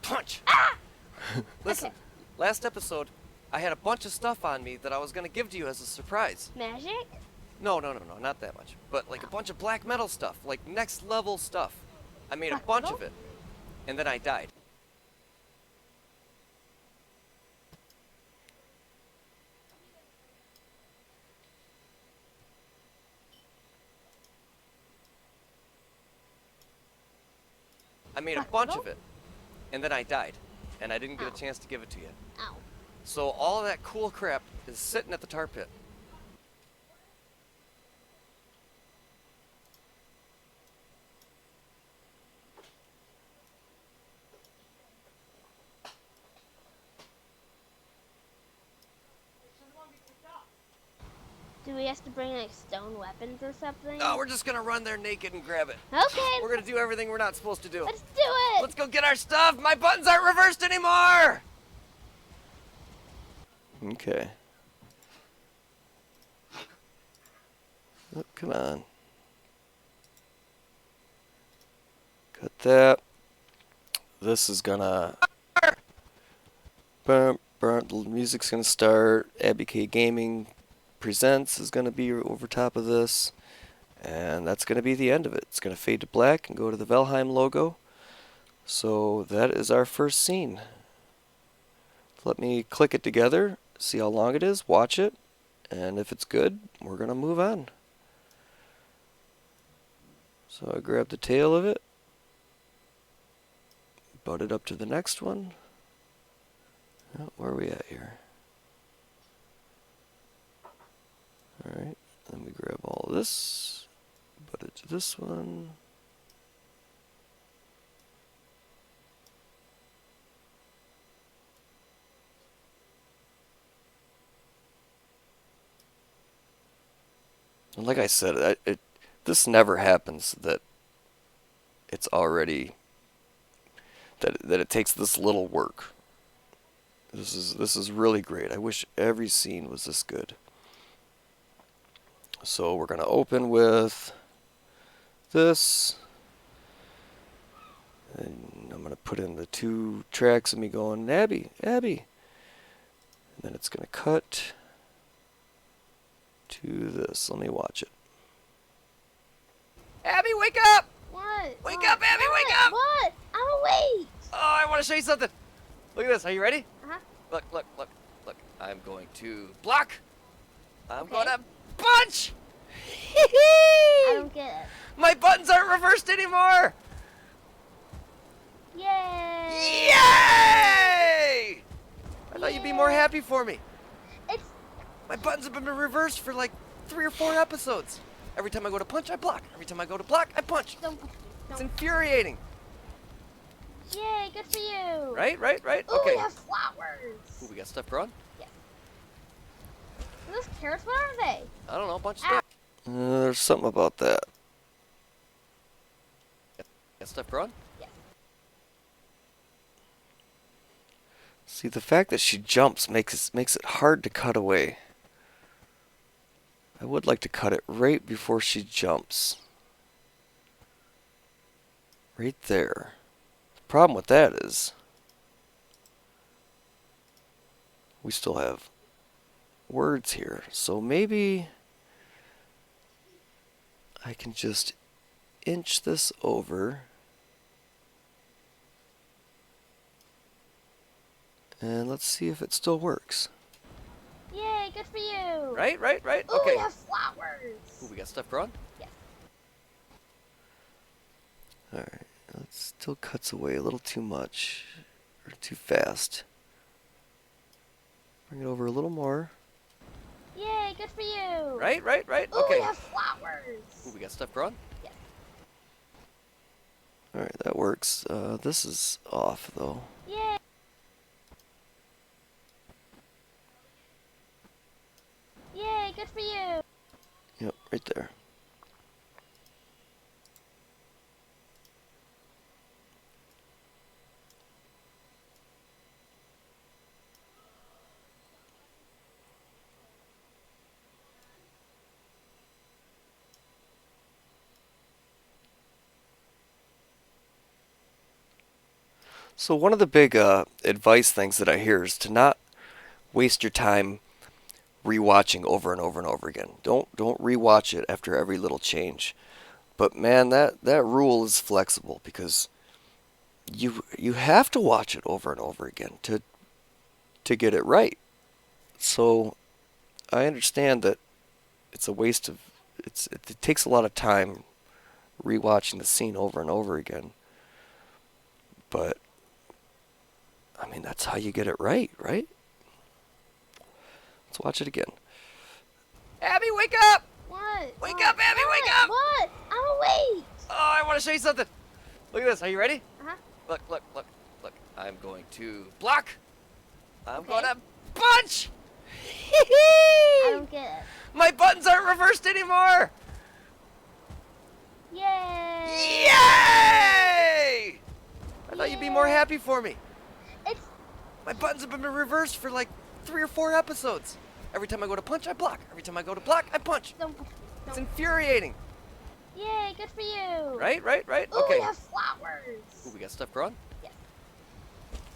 Punch! Ah! Listen, Okay. last episode, I had a bunch of stuff on me that I was going to give to you as a surprise. Magic? No, not that much. But like a bunch of black metal stuff, like next level stuff. I made a Black bunch metal? of it. And then I died. I made a Black bunch metal? of it. And then I died. And I didn't get Ow. a chance to give it to you. Ow. So all of that cool crap is sitting at the tar pit. Do we have to bring like stone weapons or something? Oh, we're just gonna run there naked and grab it. Okay. We're gonna do everything we're not supposed to do. Let's do it! Let's go get our stuff! My buttons aren't reversed anymore! Okay. Oh, come on. Cut that. This is gonna... Burn, the music's gonna start. Abby K Gaming Presents is gonna be over top of this. And that's gonna be the end of it. It's gonna fade to black and go to the Valheim logo. So that is our first scene. Let me click it together, see how long it is, watch it, and if it's good, we're gonna move on. So I grab the tail of it, butt it up to the next one. Oh, where are we at here? Alright, then we grab all of this, butt it to this one. And like I said, this never happens that it's already that it takes this little work. This is really great. I wish every scene was this good. So we're gonna open with this, and I'm gonna put in the 2 tracks of me going, Abby, Abby, and then it's gonna cut to this. Let me watch it. Abby, wake up! What? Wake What? up, Abby, What? wake up! What? I'm awake! Oh, I want to show you something. Look at this. Are you ready? Uh-huh. Look, look, look, look. I'm going to block. I'm Okay. going to punch. I don't get it. My buttons aren't reversed anymore. Yay! Yay! I thought you'd be more Yay. happy for me. It's My buttons have been reversed for like 3 or 4 episodes. Every time I go to punch, I block. Every time I go to block, I punch. don't. It's infuriating. Yay! Good for you. Right? Ooh, Okay. we have flowers. Ooh, we got stuff growing? Yes. Are those carrots? What are they? I don't know, a bunch of Ow. stuff. There's something about that. Got stuff growing? Yes. See, the fact that she jumps makes it hard to cut away. I would like to cut it right before she jumps. Right there. The problem with that is we still have words here. So maybe I can just inch this over. And let's see if it still works. Yay! Good for you. Right? Ooh, Okay. we have flowers. Ooh, we got stuff growing? Yes. Alright, it still cuts away a little too much, or too fast. Bring it over a little more. Yay! Good for you. Right? Ooh, Okay. we have flowers. Ooh, we got stuff growing? Yes. Alright, that works. This is off, though. Yay! Yay! Good for you. Yep, right there. So one of the big advice things that I hear is to not waste your time rewatching over and over and over again. Don't rewatch it after every little change. But man, that rule is flexible because you have to watch it over and over again to get it right. So I understand that it's a waste of it takes a lot of time rewatching the scene over and over again. But I mean, that's how you get it right? Let's watch it again. Abby, wake up! What? Wake What? up, Abby, wake up! What? I'm awake. Oh, I want to show you something. Look at this. Are you ready? Uh-huh. Look, look, look, look. I'm going to block. I'm Okay. going to punch. I don't get it. My buttons aren't reversed anymore. Yay! Yay! I thought you'd be more Yay. happy for me. It's My buttons have been reversed for like 3 or 4 episodes. Every time I go to punch, I block. Every time I go to block, I punch. don't. It's infuriating. Yay! Good for you. Right? Ooh, Okay. we have flowers. Ooh, we got stuff growing? Yes.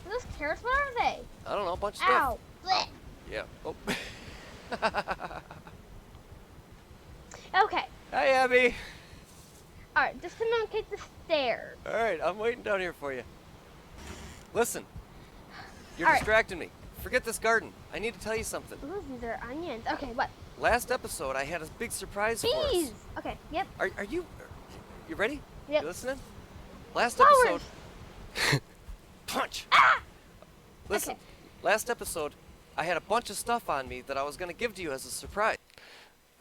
Are those carrots? What are they? I don't know, a bunch of stuff. Ow! Blech. Yeah. Oh. Okay. Hi, Abby. All right. Just come down and take the stairs. All right, I'm waiting down here for you. Listen, you're All right. distracting me. Forget this garden. I need to tell you something. Ooh, these are onions. Okay. What? Last episode, I had a big surprise for Bees. us. Okay. Yep. Are you ready? Yep. You listening? Last Flowers. episode. Punch. Ah! Listen, Okay. last episode, I had a bunch of stuff on me that I was going to give to you as a surprise.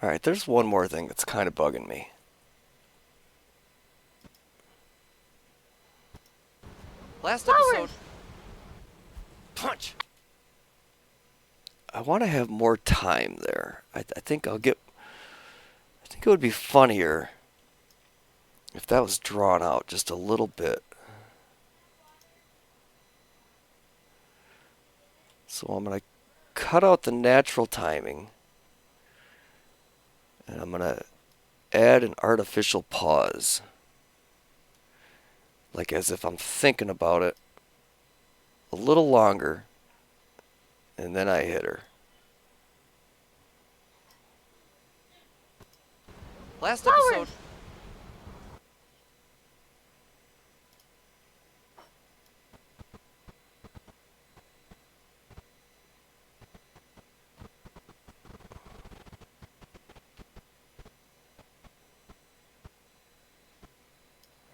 All right, there's one more thing that's kind of bugging me. Last Flowers. episode. Punch. I want to have more time there. I think I think it would be funnier if that was drawn out just a little bit. So I'm going to cut out the natural timing. And I'm going to add an artificial pause. Like as if I'm thinking about it a little longer. And then I hit her. Last Flowers.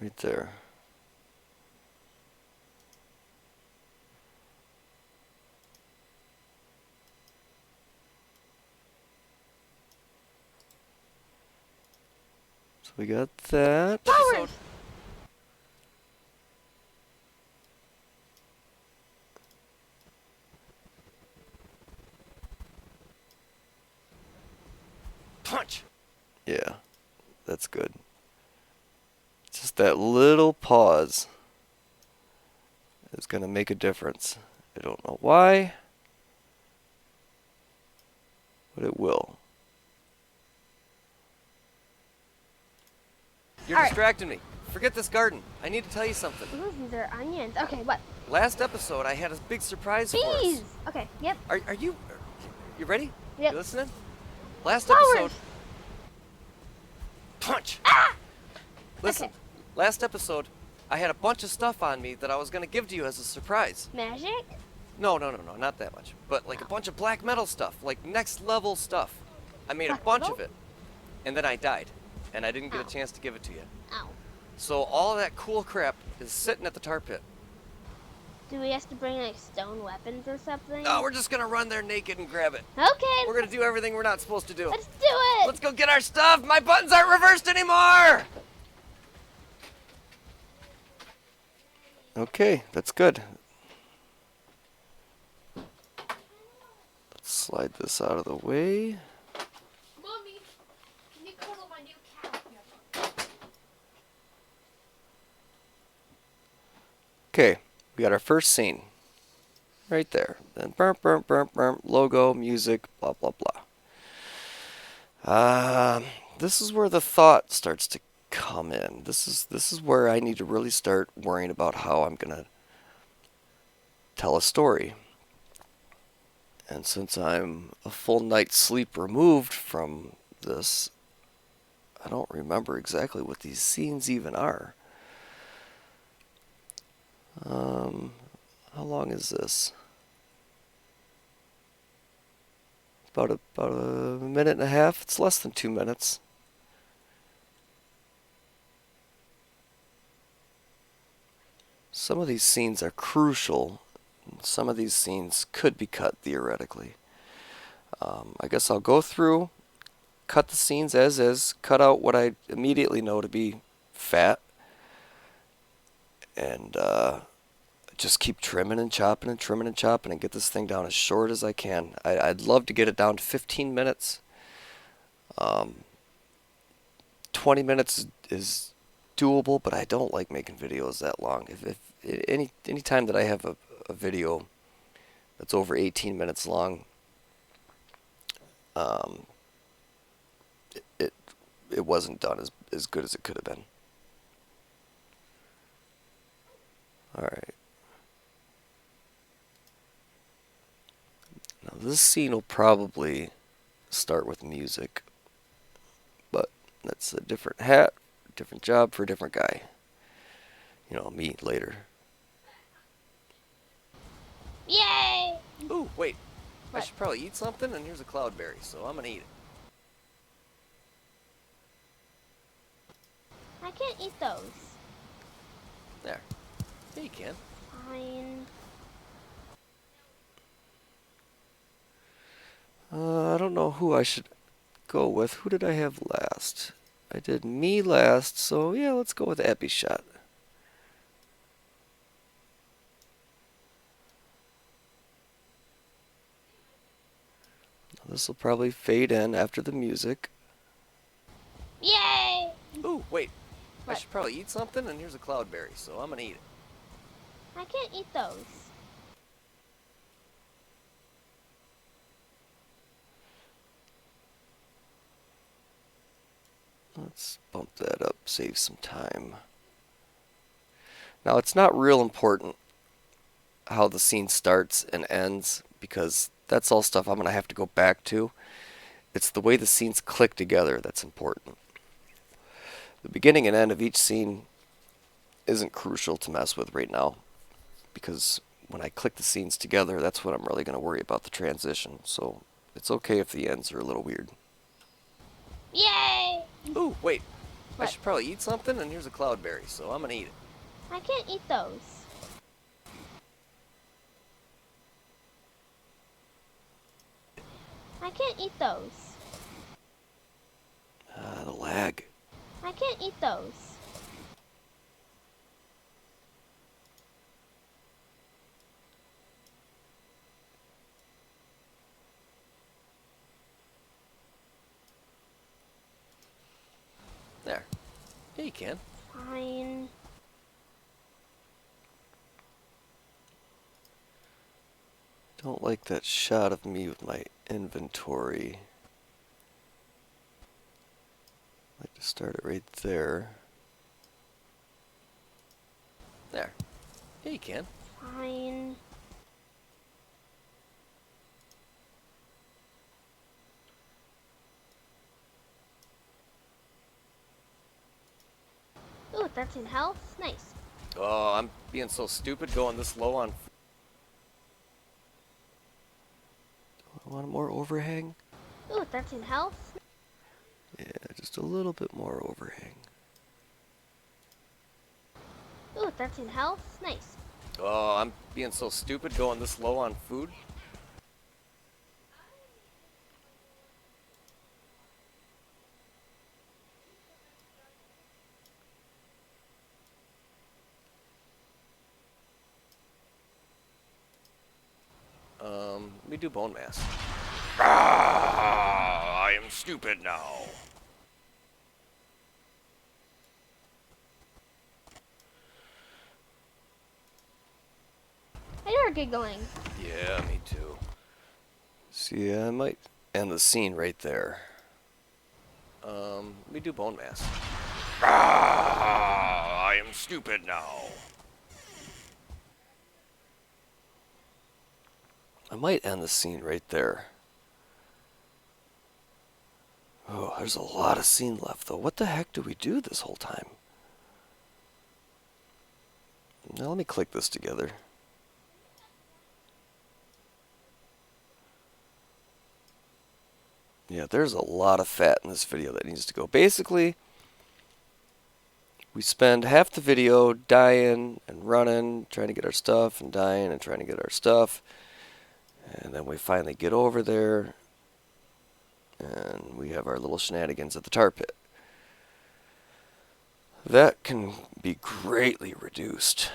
Right there. So we got that. Flowers! Punch! Yeah, that's good. Just that little pause is going to make a difference. I don't know why, but it will. You're All right. distracting me. Forget this garden. I need to tell you something. Ooh, these are onions. Okay, what? Last episode, I had a big surprise for us. Bees! Okay, yep. Are you ready? Yep. You listening? Last Flowers! episode. Punch! Ah! Listen, Okay. last episode, I had a bunch of stuff on me that I was going to give to you as a surprise. Magic? No, not that much. But like a bunch of black metal stuff, like next level stuff. I made a Black bunch metal? of it. And then I died. And I didn't get Ow. a chance to give it to you. Ow. So all that cool crap is sitting at the tar pit. Do we have to bring like stone weapons or something? Oh, we're just going to run there naked and grab it. Okay. We're going to do everything we're not supposed to do. Let's do it. Let's go get our stuff. My buttons aren't reversed anymore. Okay, that's good. Let's slide this out of the way. Mommy, can you cuddle my new cat? Okay, we got our first scene. Right there. Then burp, burp, burp, burp, logo, music, blah, blah, blah. This is where the thought starts to come in. This is where I need to really start worrying about how I'm going to tell a story. And since I'm a full night's sleep removed from this, I don't remember exactly what these scenes even are. How long is this? About a minute and a half. It's less than 2 minutes. Some of these scenes are crucial. Some of these scenes could be cut theoretically. I guess I'll go through, cut the scenes as is, cut out what I immediately know to be fat, and just keep trimming and chopping and trimming and chopping and get this thing down as short as I can. I'd love to get it down to 15 minutes. 20 minutes is doable, but I don't like making videos that long. If any time that I have a video that's over 18 minutes long, it wasn't done as good as it could have been. All right. Now this scene will probably start with music, but that's a different hat, different job for a different guy. You know, me later. Yay! Ooh, wait. I What? should probably eat something, and here's a cloudberry, so I'm gonna eat it. I can't eat those. There. Yeah, you can. Fine. I don't know who I should go with. Who did I have last? I did me last, so yeah, let's go with Epi Shot. This will probably fade in after the music. Yay! Ooh, wait. I What? should probably eat something, and here's a cloudberry, so I'm gonna eat it. I can't eat those. Let's bump that up, save some time. Now, it's not real important how the scene starts and ends, because that's all stuff I'm going to have to go back to. It's the way the scenes click together that's important. The beginning and end of each scene isn't crucial to mess with right now, because when I click the scenes together, that's when I'm really going to worry about the transition. So it's okay if the ends are a little weird. Yay! Ooh, wait. I What? should probably eat something, and here's a cloudberry, so I'm gonna eat it. I can't eat those. I can't eat those. The lag. I can't eat those. There. Yeah, you can. Fine. Don't like that shot of me with my inventory. I'd like to start it right there. There. Yeah, you can. Fine. Ooh, that's in health. Nice. Oh, I'm being so stupid going this low on. I want more overhang? Ooh, that's in health. Yeah, just a little bit more overhang. Ooh, that's in health. Nice. Oh, I'm being so stupid going this low on food. Let me do bone mass. Ah, I am stupid now. You're giggling. Yeah, me too. See, I might end the scene right there. Let me do bone mass. Ah, I am stupid now. I might end the scene right there. Oh, there's a lot of scene left, though. What the heck do we do this whole time? Now, let me click this together. Yeah, there's a lot of fat in this video that needs to go. Basically, we spend half the video dying and running, trying to get our stuff, and dying and trying to get our stuff. And then we finally get over there, and we have our little shenanigans at the tar pit. That can be greatly reduced.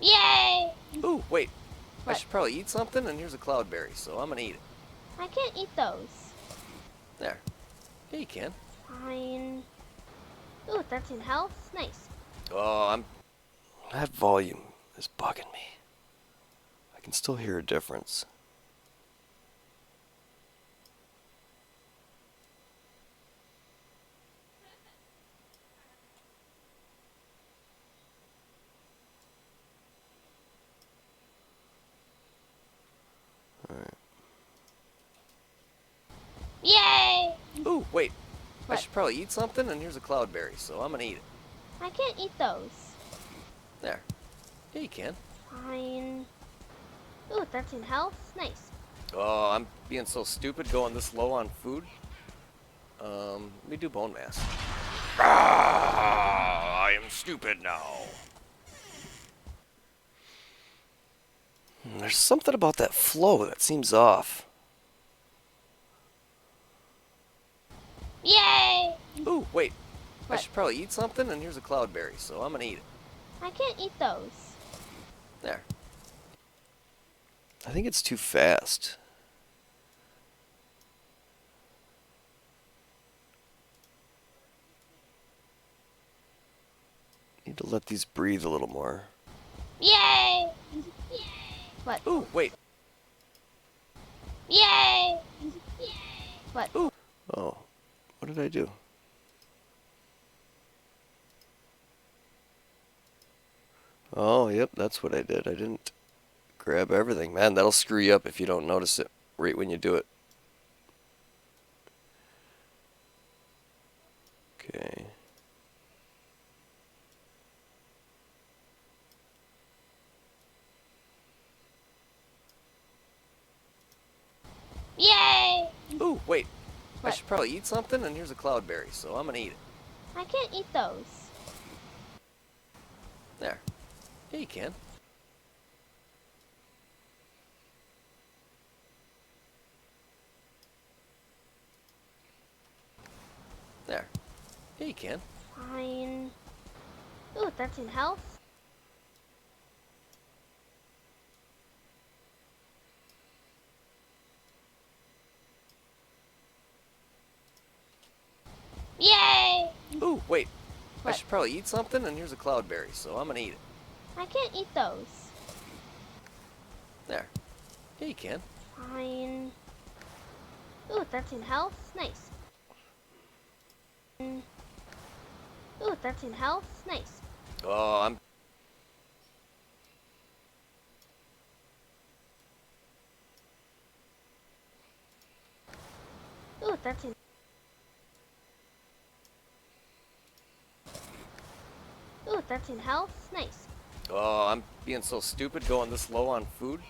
Yay! Ooh, wait. I What? should probably eat something, and here's a cloudberry, so I'm gonna eat it. I can't eat those. There. Yeah, you can. Fine. Ooh, that's in health. Nice. Oh, that volume is bugging me. I can still hear a difference. Alright. Yay! Ooh, wait. I What? should probably eat something, and here's a cloudberry, so I'm gonna eat it. I can't eat those. There. Yeah, you can. Fine. Ooh, that's in health. Nice. Oh, I'm being so stupid going this low on food. Let me do bone mass. Ah, I am stupid now. There's something about that flow that seems off. Yay! Ooh, wait. I What? should probably eat something, and here's a cloudberry, so I'm gonna eat it. I can't eat those. There. I think it's too fast. Need to let these breathe a little more. Yay! Yay! What? Ooh, wait. Yay! Yay! What? Ooh. Oh, what did I do? Oh, yep, that's what I did. I didn't grab everything. Man, that'll screw you up if you don't notice it right when you do it. Okay. Yay! Ooh, wait. I What? should probably eat something, and here's a cloudberry, so I'm gonna eat it. I can't eat those. There. Yeah, you can. There. Yeah, you can. Fine. Ooh, 13 health. Yay! Ooh, wait. I What? should probably eat something, and here's a cloudberry, so I'm gonna eat it. I can't eat those. There. Yeah, you can. Fine. Ooh, 13 health. Nice. Ooh, 13 health. Nice. Oh, I'm... Ooh, 13. Ooh, 13 health. Nice. Oh, I'm being so stupid going this low on food.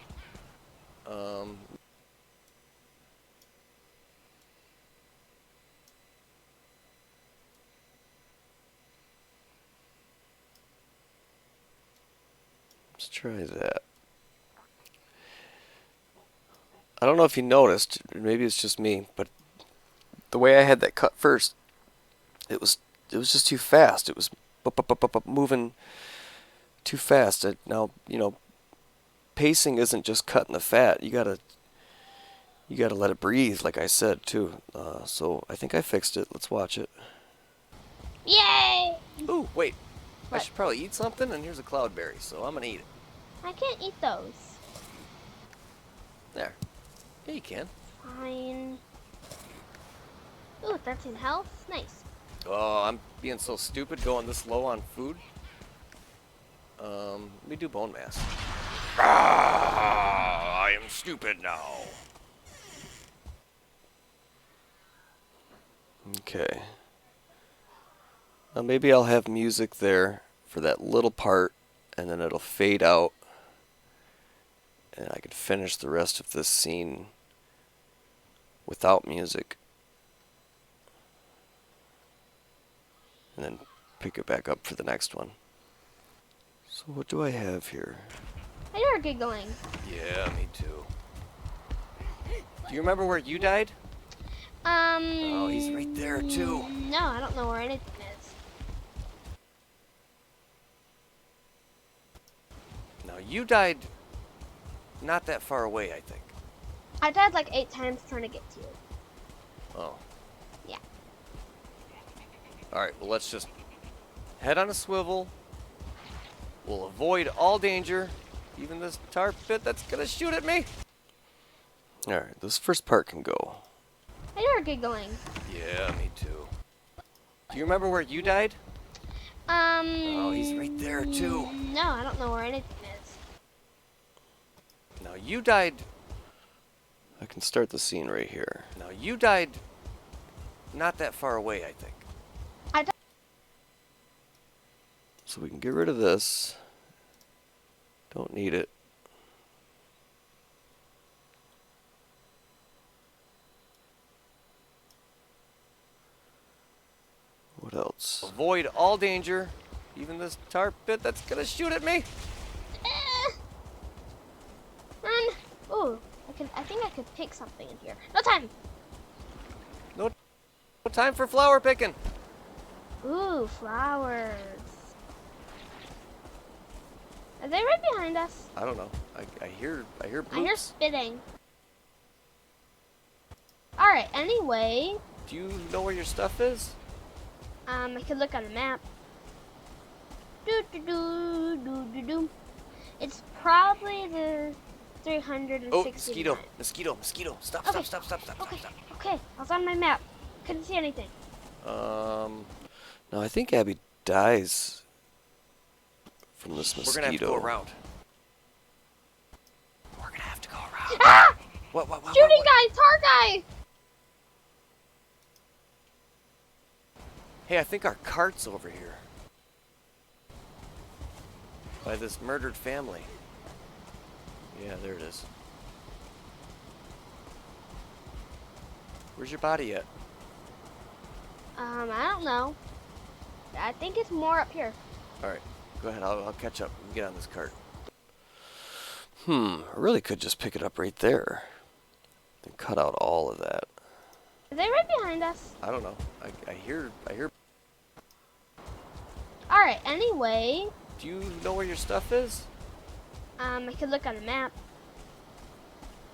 Let's try that. I don't know if you noticed, maybe it's just me, but the way I had that cut first, it was just too fast. It was moving too fast. Now, pacing isn't just cutting the fat. You gotta let it breathe, like I said too. So I think I fixed it. Let's watch it. Yay! Ooh, wait. I What? should probably eat something, and here's a cloudberry, so I'm gonna eat it. I can't eat those. There. Yeah, you can. Fine. Ooh, 13 health. Nice. Oh, I'm being so stupid going this low on food. Let me do bone mass. Ah, I am stupid now. Okay. Now maybe I'll have music there for that little part, and then it'll fade out, and I can finish the rest of this scene without music. And then pick it back up for the next one. So what do I have here? You're giggling. Yeah, me too. Do you remember where you died? Oh, he's right there too. No, I don't know where anything is. Now you died not that far away, I think. I died like 8 times trying to get to you. Oh. Yeah. Alright, well let's just head on a swivel. We'll avoid all danger, even this tar pit that's gonna shoot at me. Alright, this first part can go. You're giggling. Yeah, me too. Do you remember where you died? Oh, he's right there too. No, I don't know where anything is. Now you died. I can start the scene right here. Now you died not that far away, I think. I died. So we can get rid of this. Don't need it. What else? Avoid all danger, even this tar pit that's gonna shoot at me. Run. Ooh, I think I could pick something in here. No time. No time for flower picking. Ooh, flowers. Are they right behind us? I don't know. I hear I hear bloops. spitting. Alright, anyway, Do you know where your stuff is? I could look on the map. Do do do do do do. It's probably the 360. Oh, mosquito. Stop. Okay. Okay, okay, I was on my map. Couldn't see anything. No, I think Abby dies from this mosquito. We're gonna have to go around. We're gonna have to go around. Ah! What? Shooting guy, tar guy. Hey, I think our cart's over here. By this murdered family. Yeah, there it is. Where's your body at? I don't know. I think it's more up here. Alright, go ahead. I'll catch up. Get on this cart. I really could just pick it up right there and cut out all of that. Are they right behind us? I don't know. I hear. Alright, anyway, Do you know where your stuff is? I could look on the map.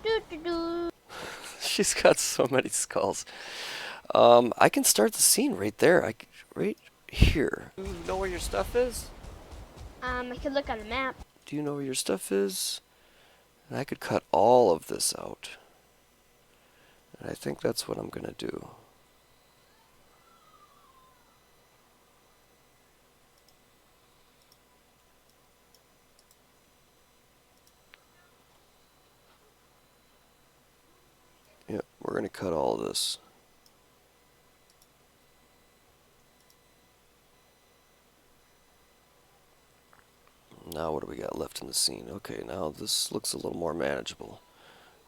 Doo doo doo. She's got so many skulls. I can start the scene right there. Right here. Do you know where your stuff is? I could look on the map. Do you know where your stuff is? And I could cut all of this out. And I think that's what I'm gonna do. Yep, we're gonna cut all of this. Now what do we got left in the scene? Okay, now this looks a little more manageable.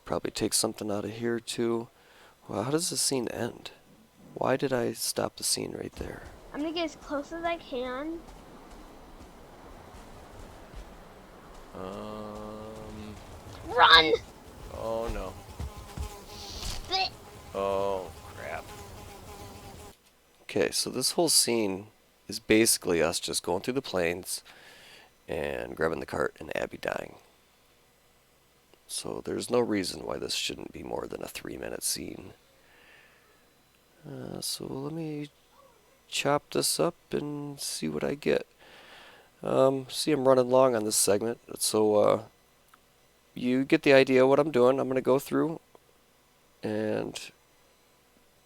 Probably take something out of here too. Well, how does the scene end? Why did I stop the scene right there? I'm gonna get as close as I can. Run! Oh no. Blech. Oh crap. Okay, so this whole scene is basically us just going through the plains and grabbing the cart and Abby dying. So there's no reason why this shouldn't be more than a 3-minute scene. So let me chop this up and see what I get. See, I'm running long on this segment, so you get the idea of what I'm doing. I'm going to go through and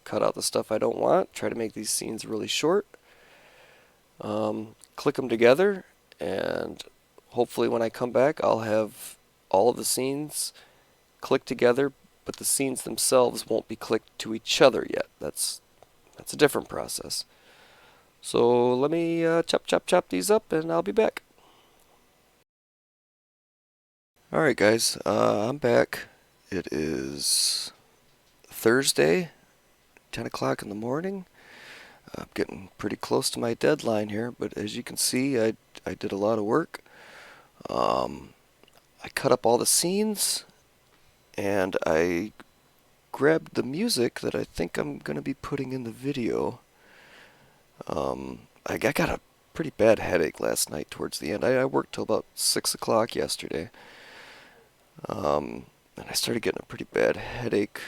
cut out the stuff I don't want, try to make these scenes really short, click them together, and hopefully when I come back I'll have all of the scenes clicked together, but the scenes themselves won't be clicked to each other yet. That's a different process. So let me chop these up and I'll be back. Alright guys, I'm back. It is Thursday, 10 o'clock in the morning. I'm getting pretty close to my deadline here, but as you can see, I did a lot of work. I cut up all the scenes, and I grabbed the music that I think I'm going to be putting in the video. I got a pretty bad headache last night towards the end. I worked till about 6 o'clock yesterday. And I started getting a pretty bad headache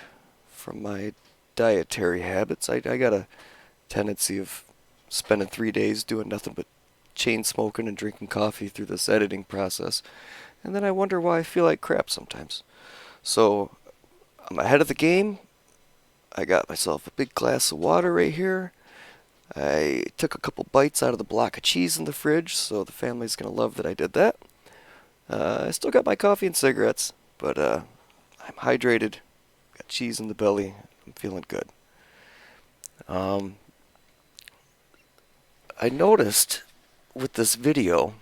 from my dietary habits. I got a tendency of spending 3 days doing nothing but chain smoking and drinking coffee through this editing process. And then I wonder why I feel like crap sometimes. So I'm ahead of the game. I got myself a big glass of water right here. I took a couple bites out of the block of cheese in the fridge, so the family's going to love that I did that. I still got my coffee and cigarettes, but I'm hydrated, got cheese in the belly, I'm feeling good. I noticed with this video,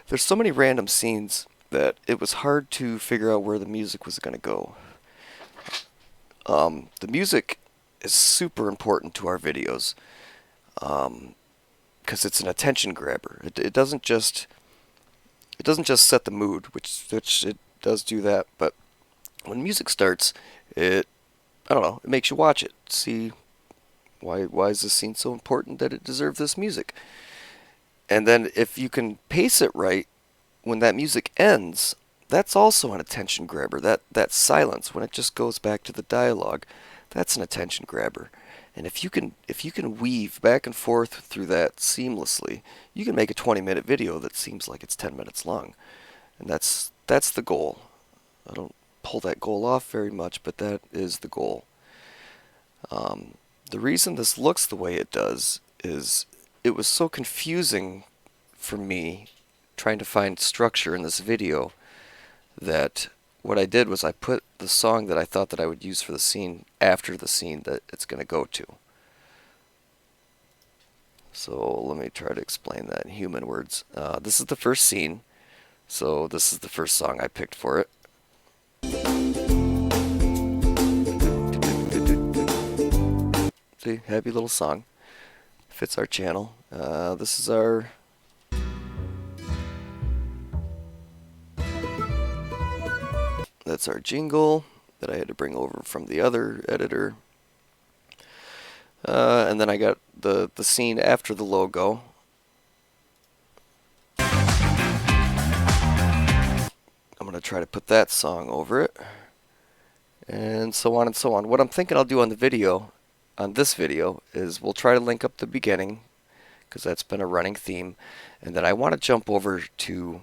there's so many random scenes that it was hard to figure out where the music was going to go. The music is super important to our videos because it's an attention grabber. It doesn't just set the mood, which it does do that, but when music starts, I don't know, it makes you watch it, see why is this scene so important that it deserves this music. And then if you can pace it right, when that music ends, that's also an attention grabber. That silence, when it just goes back to the dialogue, that's an attention grabber. And if you can weave back and forth through that seamlessly, you can make a 20-minute video that seems like it's 10 minutes long. And that's the goal. I don't pull that goal off very much, but that is the goal. The reason this looks the way it does is it was so confusing for me trying to find structure in this video that what I did was I put the song that I thought that I would use for the scene after the scene that it's going to go to. So let me try to explain that in human words. This is the first scene, so this is the first song I picked for it. See, happy little song. Fits our channel. This is our... That's our jingle that I had to bring over from the other editor. And then I got the scene after the logo. I'm going to try to put that song over it. And so on and so on. What I'm thinking I'll do on the video, on this video, is we'll try to link up the beginning, because that's been a running theme. And then I want to jump over to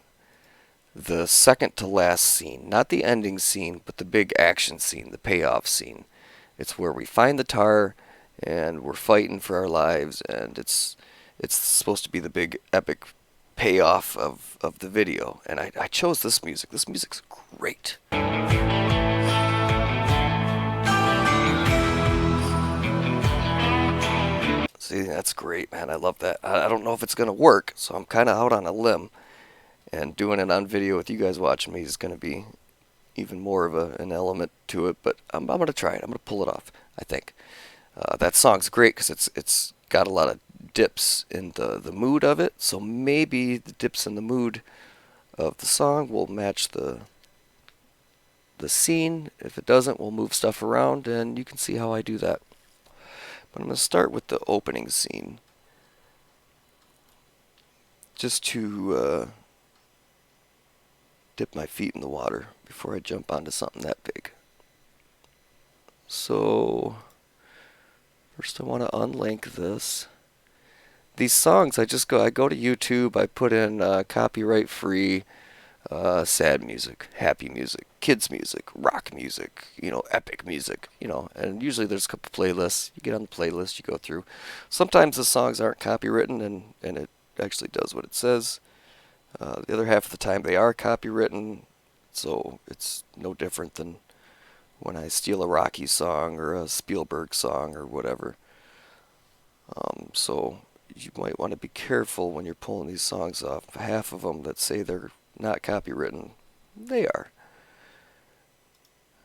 the second to last scene. Not the ending scene, but the big action scene, the payoff scene. It's where we find the tar, and we're fighting for our lives, and it's supposed to be the big epic payoff of the video. And I chose this music. This music's great. See, that's great, man. I love that. I don't know if it's going to work, so I'm kind of out on a limb. And doing it on video with you guys watching me is going to be even more of an element to it. But I'm going to try it. I'm going to pull it off, I think. That song's great because it's got a lot of dips in the mood of it. So maybe the dips in the mood of the song will match the scene. If it doesn't, we'll move stuff around, and you can see how I do that. But I'm going to start with the opening scene, just to dip my feet in the water before I jump onto something that big. So first I want to unlink this. These songs, I go to YouTube, I put in copyright free sad music, happy music, kids music, rock music, epic music, and usually there's a couple playlists. You get on the playlist, you go through. Sometimes the songs aren't copywritten, and it actually does what it says. The other half of the time they are copywritten, so it's no different than when I steal a Rocky song or a Spielberg song or whatever. So you might want to be careful when you're pulling these songs off. Half of them that say they're not copywritten, they are.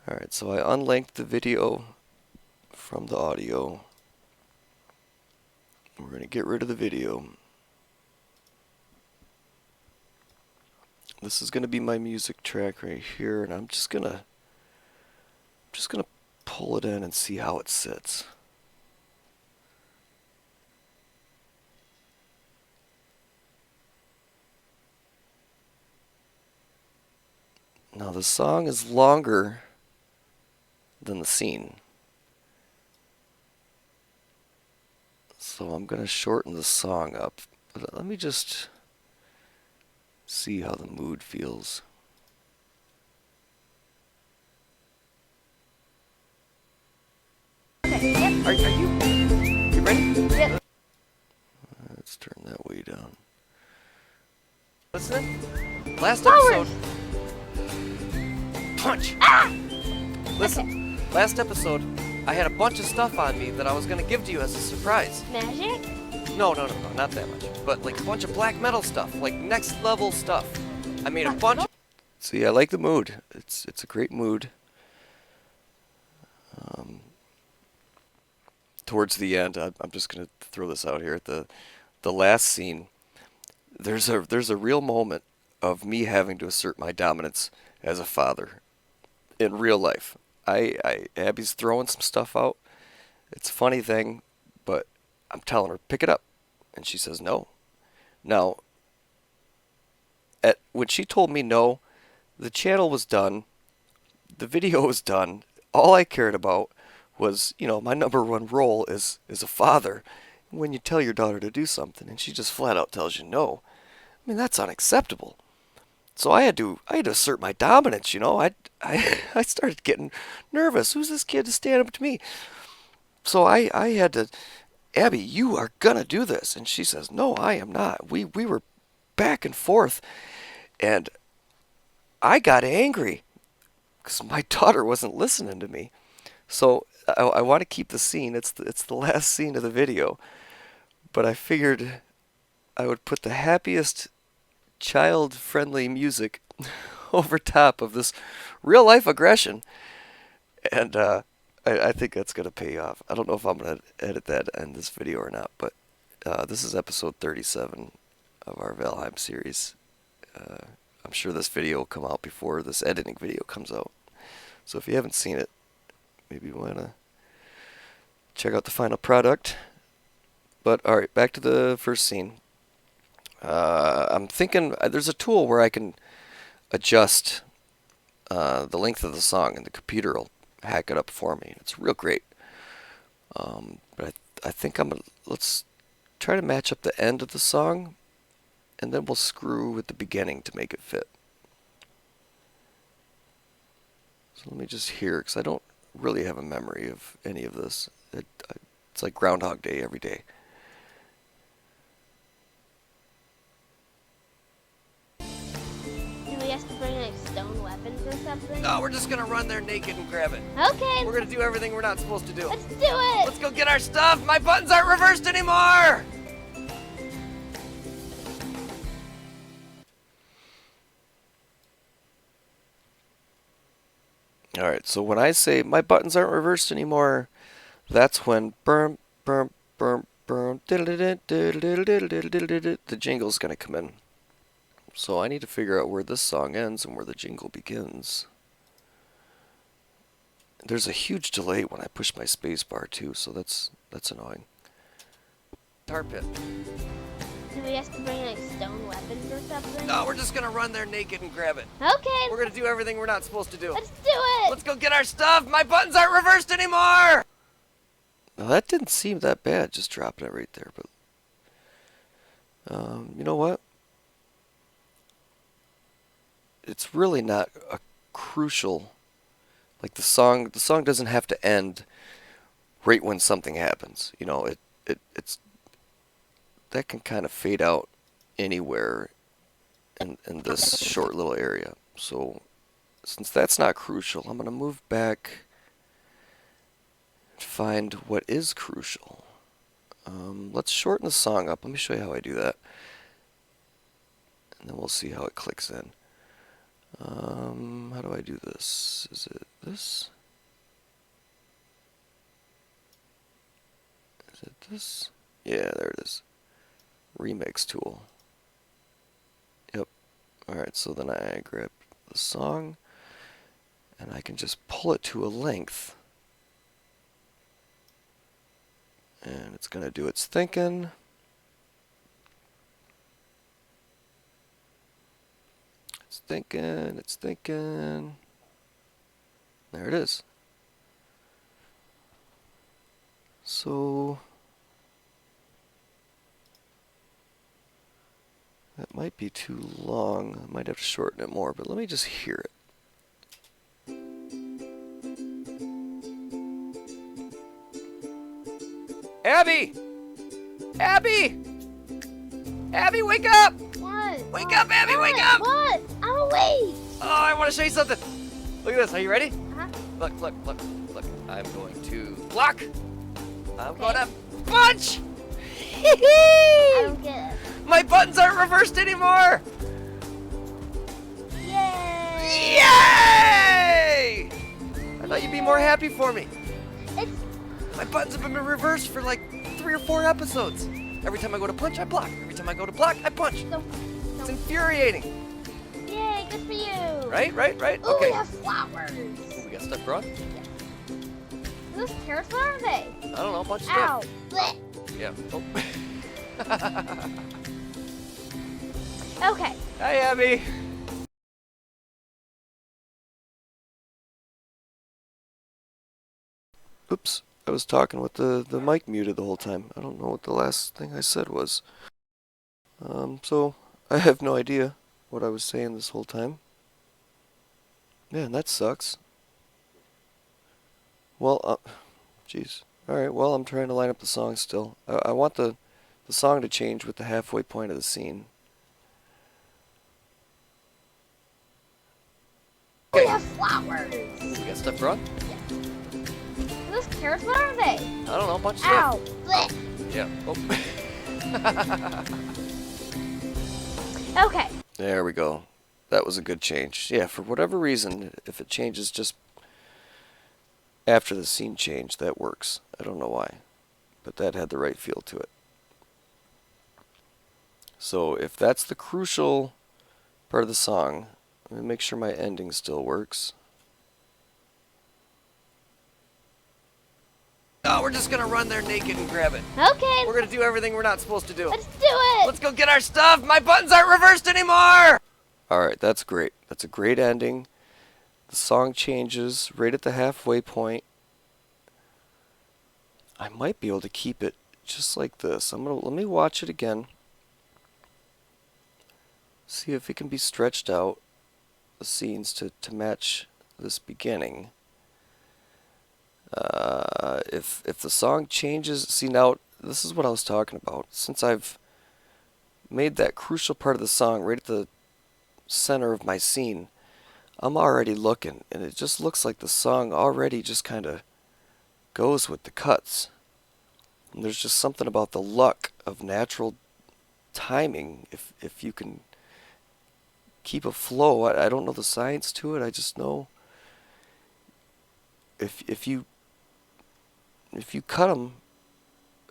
Alright, so I unlinked the video from the audio. We're going to get rid of the video. This is going to be my music track right here, and I'm just going to pull it in and see how it sits. Now the song is longer than the scene, so I'm going to shorten the song up. But let me just see how the mood feels. Okay, yep. Are you ready? Yep. Let's turn that way down. Listen, last Flowers. episode. Punch! Ah! Listen, last episode, I had a bunch of stuff on me that I was going to give to you as a surprise. Magic? No, not that much. But like a bunch of black metal stuff, like next level stuff. I made a bunch of... See, I like the mood. It's a great mood. Towards the end, I'm just going to throw this out here. At the last scene, there's a real moment of me having to assert my dominance as a father in real life. Abby's throwing some stuff out. It's a funny thing, but I'm telling her, pick it up. And she says no. Now, when she told me no, the channel was done. The video was done. All I cared about was, my number one role is a father. When you tell your daughter to do something and she just flat out tells you no, I mean, that's unacceptable. So I had to assert my dominance, I started getting nervous. Who's this kid to stand up to me? So I had to, Abby, you are gonna do this. And she says, no, I am not. We were back and forth, and I got angry because my daughter wasn't listening to me. So I want to keep the scene. It's the last scene of the video, but I figured I would put the happiest child-friendly music over top of this real-life aggression. And I think that's gonna pay off. I don't know if I'm gonna edit that in this video or not, but this is episode 37 of our Valheim series. Uh, I'm sure this video will come out before this editing video comes out. So if you haven't seen it, maybe you wanna check out the final product. But alright, back to the first scene. I'm thinking there's a tool where I can adjust the length of the song, and the computer will hack it up for me. It's real great. But I think let's try to match up the end of the song, and then we'll screw with the beginning to make it fit. So let me just hear, because I don't really have a memory of any of this. It's like Groundhog Day every day. Do we have to bring like stone weapons or something? No, we're just gonna run there naked and grab it. Okay. We're gonna do everything we're not supposed to do. Let's do it. Let's go get our stuff. My buttons aren't reversed anymore. Alright, so when I say my buttons aren't reversed anymore, that's when the jingle's gonna come in. So I need to figure out where this song ends and where the jingle begins. There's a huge delay when I push my space bar too, so that's annoying. Tar pit. Do we have to bring like stone weapons or something? No, we're just gonna run there naked and grab it. Okay. We're gonna do everything we're not supposed to do. Let's do it. Let's go get our stuff. My buttons aren't reversed anymore. Now that didn't seem that bad, just dropping it right there. But you know what? It's really not a crucial. Like the song doesn't have to end right when something happens. You know, it's that can kind of fade out anywhere in this short little area. So since that's not crucial, I'm going to move back and find what is crucial. Let's shorten the song up. Let me show you how I do that. And then we'll see how it clicks in. How do I do this? Is it this? Is it this? Yeah, there it is. Remix tool. Yep. Alright, so then I grab the song and I can just pull it to a length. And it's going to do its thinking. It's thinking. There it is. So that might be too long. I might have to shorten it more, but let me just hear it. Abby! Abby! Abby, wake up! What? Wake up, Abby, wake What? up! What? I'm awake. Oh, I want to show you something. Look at this. Are you ready? Uh-huh. Look, look, look, look. I'm going to block. I'm Okay. going to punch. I don't get it. My buttons aren't reversed anymore. Yay! Yay! I thought you'd be more happy for me. It's My buttons have been reversed for like 3 or 4 episodes. Every time I go to punch, I block. Every time I go to block, I punch. It's infuriating. yay, good for you. Right? Ooh, Okay. we have flowers. We got stuff growing? Are those carrots? What are they? I don't know. A bunch of Ow. stuff. Blech. Yeah. Oh. Okay. Hi, Abby. Oops. I was talking with the mic muted the whole time. I don't know what the last thing I said was. So I have no idea what I was saying this whole time. Man, that sucks. Well, jeez. Alright, well, I'm trying to line up the song still. I want the song to change with the halfway point of the scene. We have flowers. We got stuff growing? Are those carrots? What are they? I don't know, a bunch of Ow. stuff. Blech. Yeah. Oh. Okay. There we go. That was a good change. Yeah, for whatever reason, if it changes just after the scene change, that works. I don't know why, but that had the right feel to it. So if that's the crucial part of the song, let me make sure my ending still works. Oh, we're just gonna run there naked and grab it. Okay. We're gonna do everything we're not supposed to do. Let's do it. Let's go get our stuff! My buttons aren't reversed anymore! Alright, that's great. That's a great ending. The song changes right at the halfway point. I might be able to keep it just like this. Let me watch it again. See if it can be stretched out, the scenes to match this beginning. If the song changes, see now, this is what I was talking about. Since I've made that crucial part of the song right at the center of my scene, I'm already looking, and it just looks like the song already just kind of goes with the cuts. And there's just something about the luck of natural timing, if you can keep a flow. I don't know the science to it, I just know if you cut them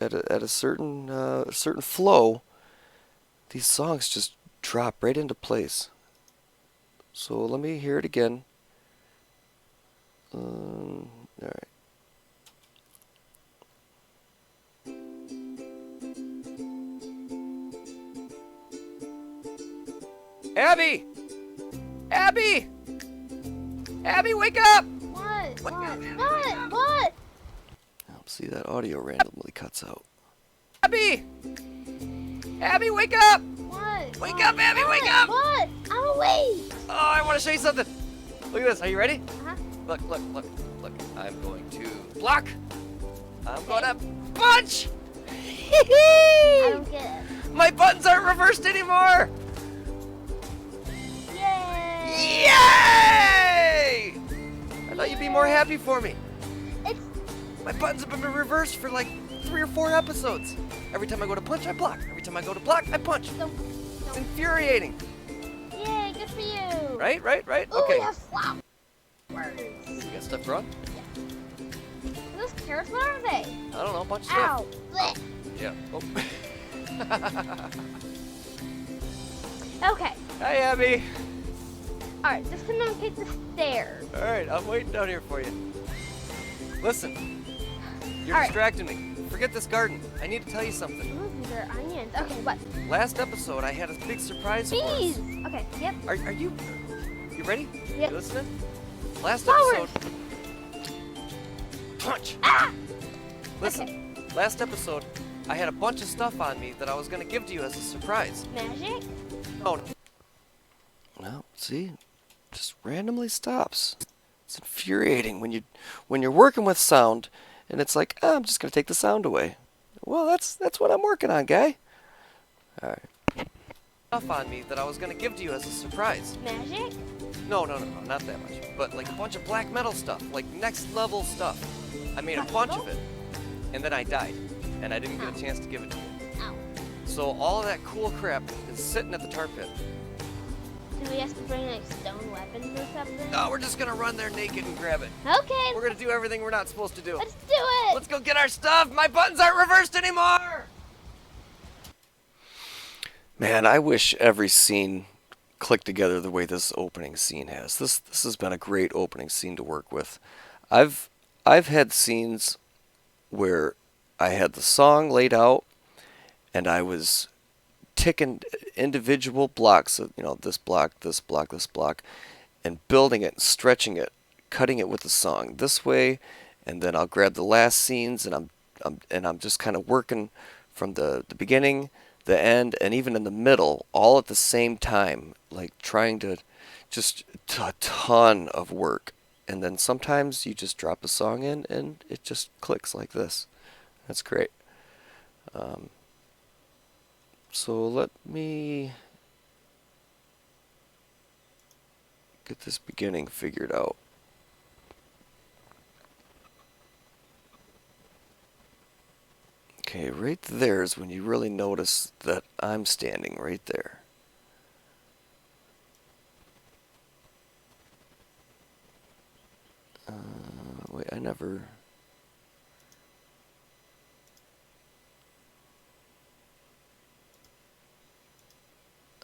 at a certain flow, these songs just drop right into place. So let me hear it again. All right. Abby! Abby! Abby, wake up! What? What? What? Oh, see, that audio randomly cuts out. Abby! Abby, wake up! What? Wake up, Abby, wake up! What? I'm awake. Oh, I want to show you something. Look at this. Are you ready? Uh-huh. Look. I'm going to block. I'm going to punch! I don't get it. My buttons aren't reversed anymore! Yay! Yay! I thought you'd be more happy for me. It's My buttons have been reversed for like 3 or 4 episodes. Every time I go to punch, I block. Every time I go to block, I punch. It's infuriating. yay, good for you. Right? Ooh, Okay. we have flowers. You got stuff growing? Are those carrots? What are they? I don't know, a bunch of stuff. Ow. Blech. Yeah. Oh. Okay. Hi, Abby. Alright, just come down and take the stairs. All right, I'm waiting down here for you. Listen, you're All right. distracting me. Forget this garden. I need to tell you something. Ooh, these are onions. Okay, what? Last episode, I had a big surprise for us. Bees! Okay, yep. Are you ready? Yep. You listening? Last Flowers. episode. Punch! Ah! Listen, last episode, I had a bunch of stuff on me that I was going to give to you as a surprise. Magic? Oh. Well, see, just randomly stops. It's infuriating when you're working with sound, and it's like, oh, I'm just going to take the sound away. Well, that's what I'm working on, guy. All right. Stuff on me that I was going to give to you as a surprise. Magic? No, not that much. But like a bunch of black metal stuff, like next level stuff. I made a bunch of it, and then I died, and I didn't get a chance to give it to you. Ow. So all of that cool crap is sitting at the tar pit. Do we have to bring like stone weapons or something? No, we're just gonna run there naked and grab it. Okay, We're gonna do everything we're not supposed to do. let's do it! Let's go get our stuff. My buttons aren't reversed anymore. Man, I wish every scene clicked together the way this opening scene has. This has been a great opening scene to work with. I've had scenes where I had the song laid out and I was ticking individual blocks of, this block, this block, this block, and building it, stretching it, cutting it with the song this way, and then I'll grab the last scenes and I'm just kind of working from the beginning, the end, and even in the middle, all at the same time, like trying to just a ton of work. And then sometimes you just drop a song in and it just clicks like this. That's great. So let me get this beginning figured out. Okay, right there is when you really notice that I'm standing right there. Wait, I never...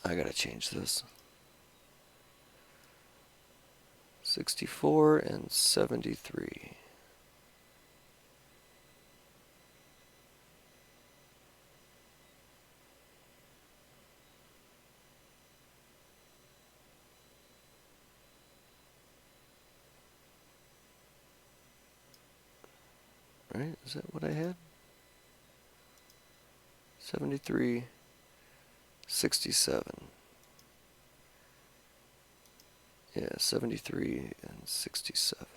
I gotta change this. 64 and 73. Right? Is that what I had? 73, 67. Yeah, 73 and 67.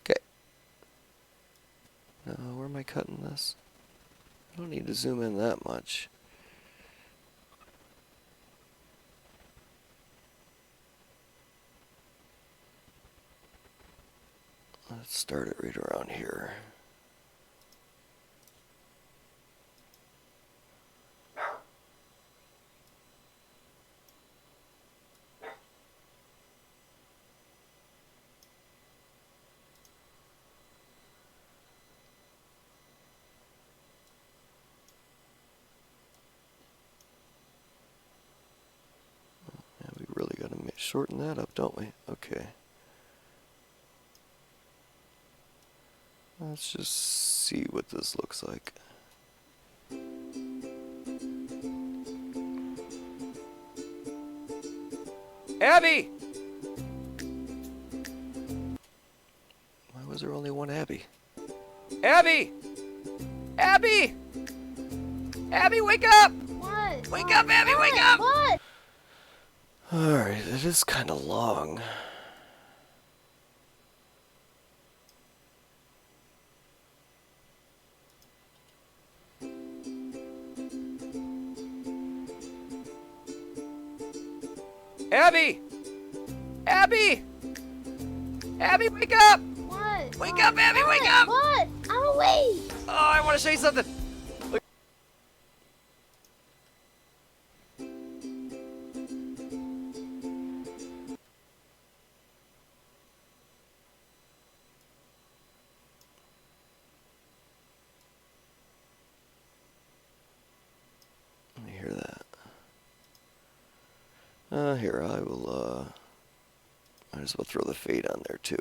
Okay. Now, where am I cutting this? I don't need to zoom in that much. Let's start it right around here. Yeah, we really gotta shorten that up, don't we? Okay. Let's just see what this looks like. Abby! Why was there only one Abby? Abby! Abby! Abby, wake up! What? Wake up, Abby, wake up! What? Alright, it is kind of long. Abby! Abby! Abby, wake up! What? Wake up, Abby, wake up! What? I'm awake. Oh, I want to show you something. Look. Let me hear that. Here, I will, might as well throw the fade on there, too.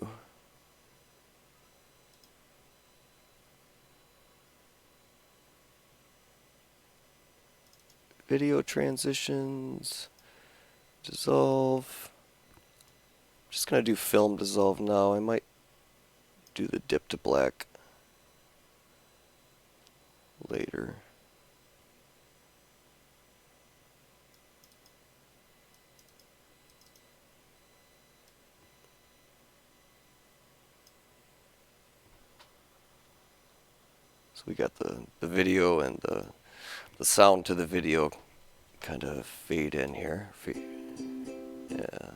Video transitions, dissolve. I'm just gonna do film dissolve now. I might do the dip to black later. So we got the video and the sound to the video kind of fade in here. Yeah.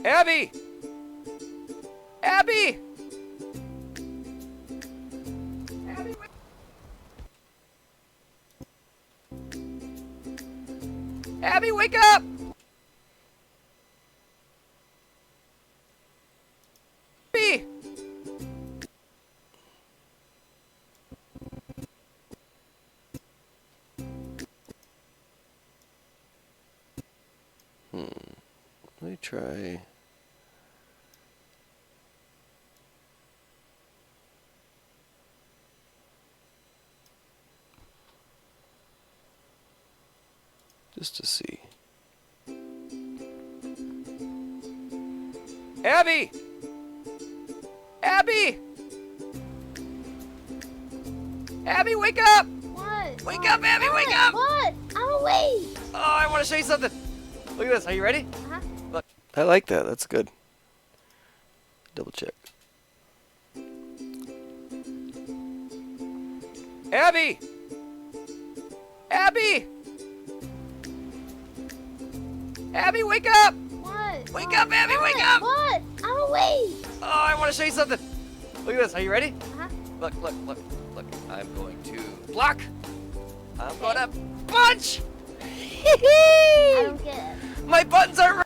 Abby! Abby! Abby, Abby, wake up! Abby! Let me try. Just to see. Abby! Abby! Abby, wake up! What? Wake up, Abby, wake up! What? I'm awake. Oh, I want to show you something. Look at this. Are you ready? Uh-huh. Look. I like that. That's good. Double check. Abby! Abby! Abby, wake up! What? Wake up, Abby, wake up! What? I'm awake. Oh, I want to show you something. Look at this. Are you ready? Uh-huh. Look, look, look, look. I'm going to block. I'm Okay. gonna punch. I don't get it. My buttons are.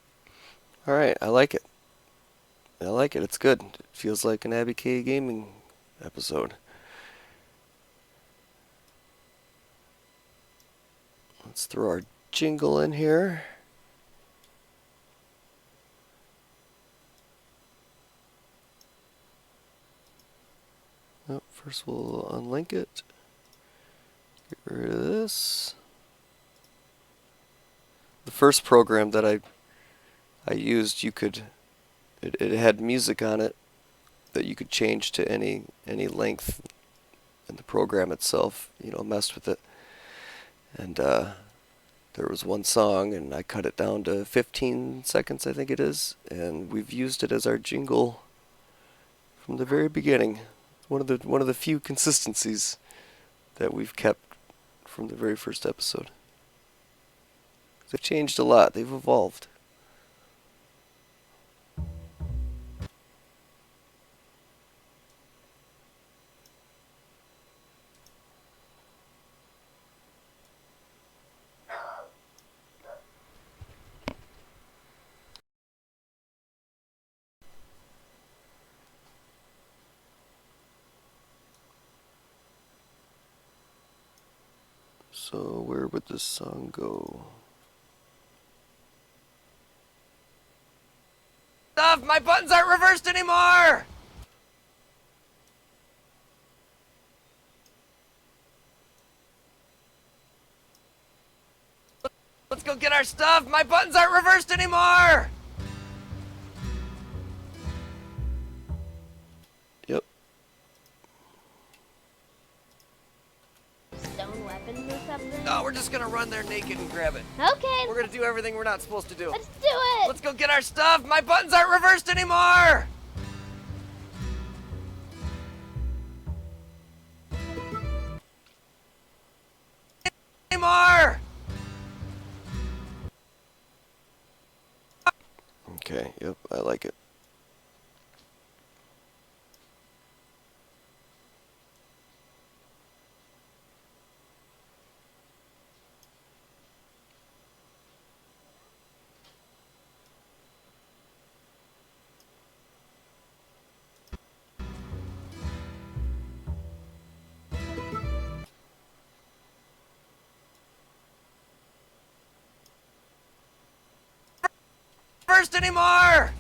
All right, I like it. I like it. It's good. It feels like an Abby K gaming episode. Let's throw our jingle in here. Oh, first we'll unlink it. Get rid of this. The first program that I used, it had music on it that you could change to any length, and the program itself, messed with it. And there was one song, and I cut it down to 15 seconds, I think it is, and we've used it as our jingle from the very beginning. One of the few consistencies that we've kept from the very first episode. They've changed a lot. They've evolved. So where would this song go? Stuff! My buttons aren't reversed anymore! Let's go get our stuff! My buttons aren't reversed anymore! Yep. Stone weapons or something? No, we're just gonna run there naked and grab it. Okay, We're gonna do everything we're not supposed to do. let's do it! Let's go get our stuff! My buttons aren't reversed anymore! Anymore! Okay, yep, I like it. Reversed anymore!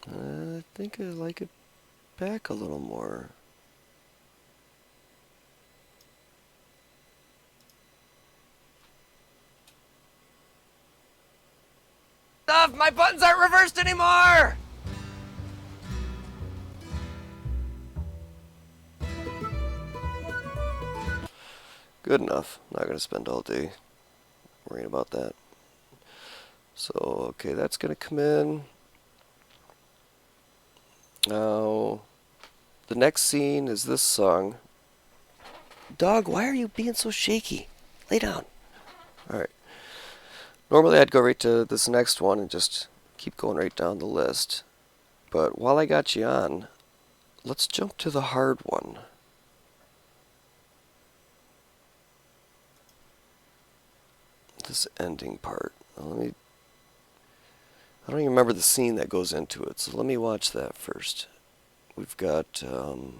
I think I like it back a little more. Stuff! My buttons aren't reversed anymore! Good enough. Not gonna spend all day worrying about that. So, okay, that's gonna come in. Now, the next scene is this song. Dog, why are you being so shaky? Lay down. Alright. Normally I'd go right to this next one and just keep going right down the list. But while I got you on, let's jump to the hard one. This ending part. I don't even remember the scene that goes into it, so let me watch that first. We've got, let's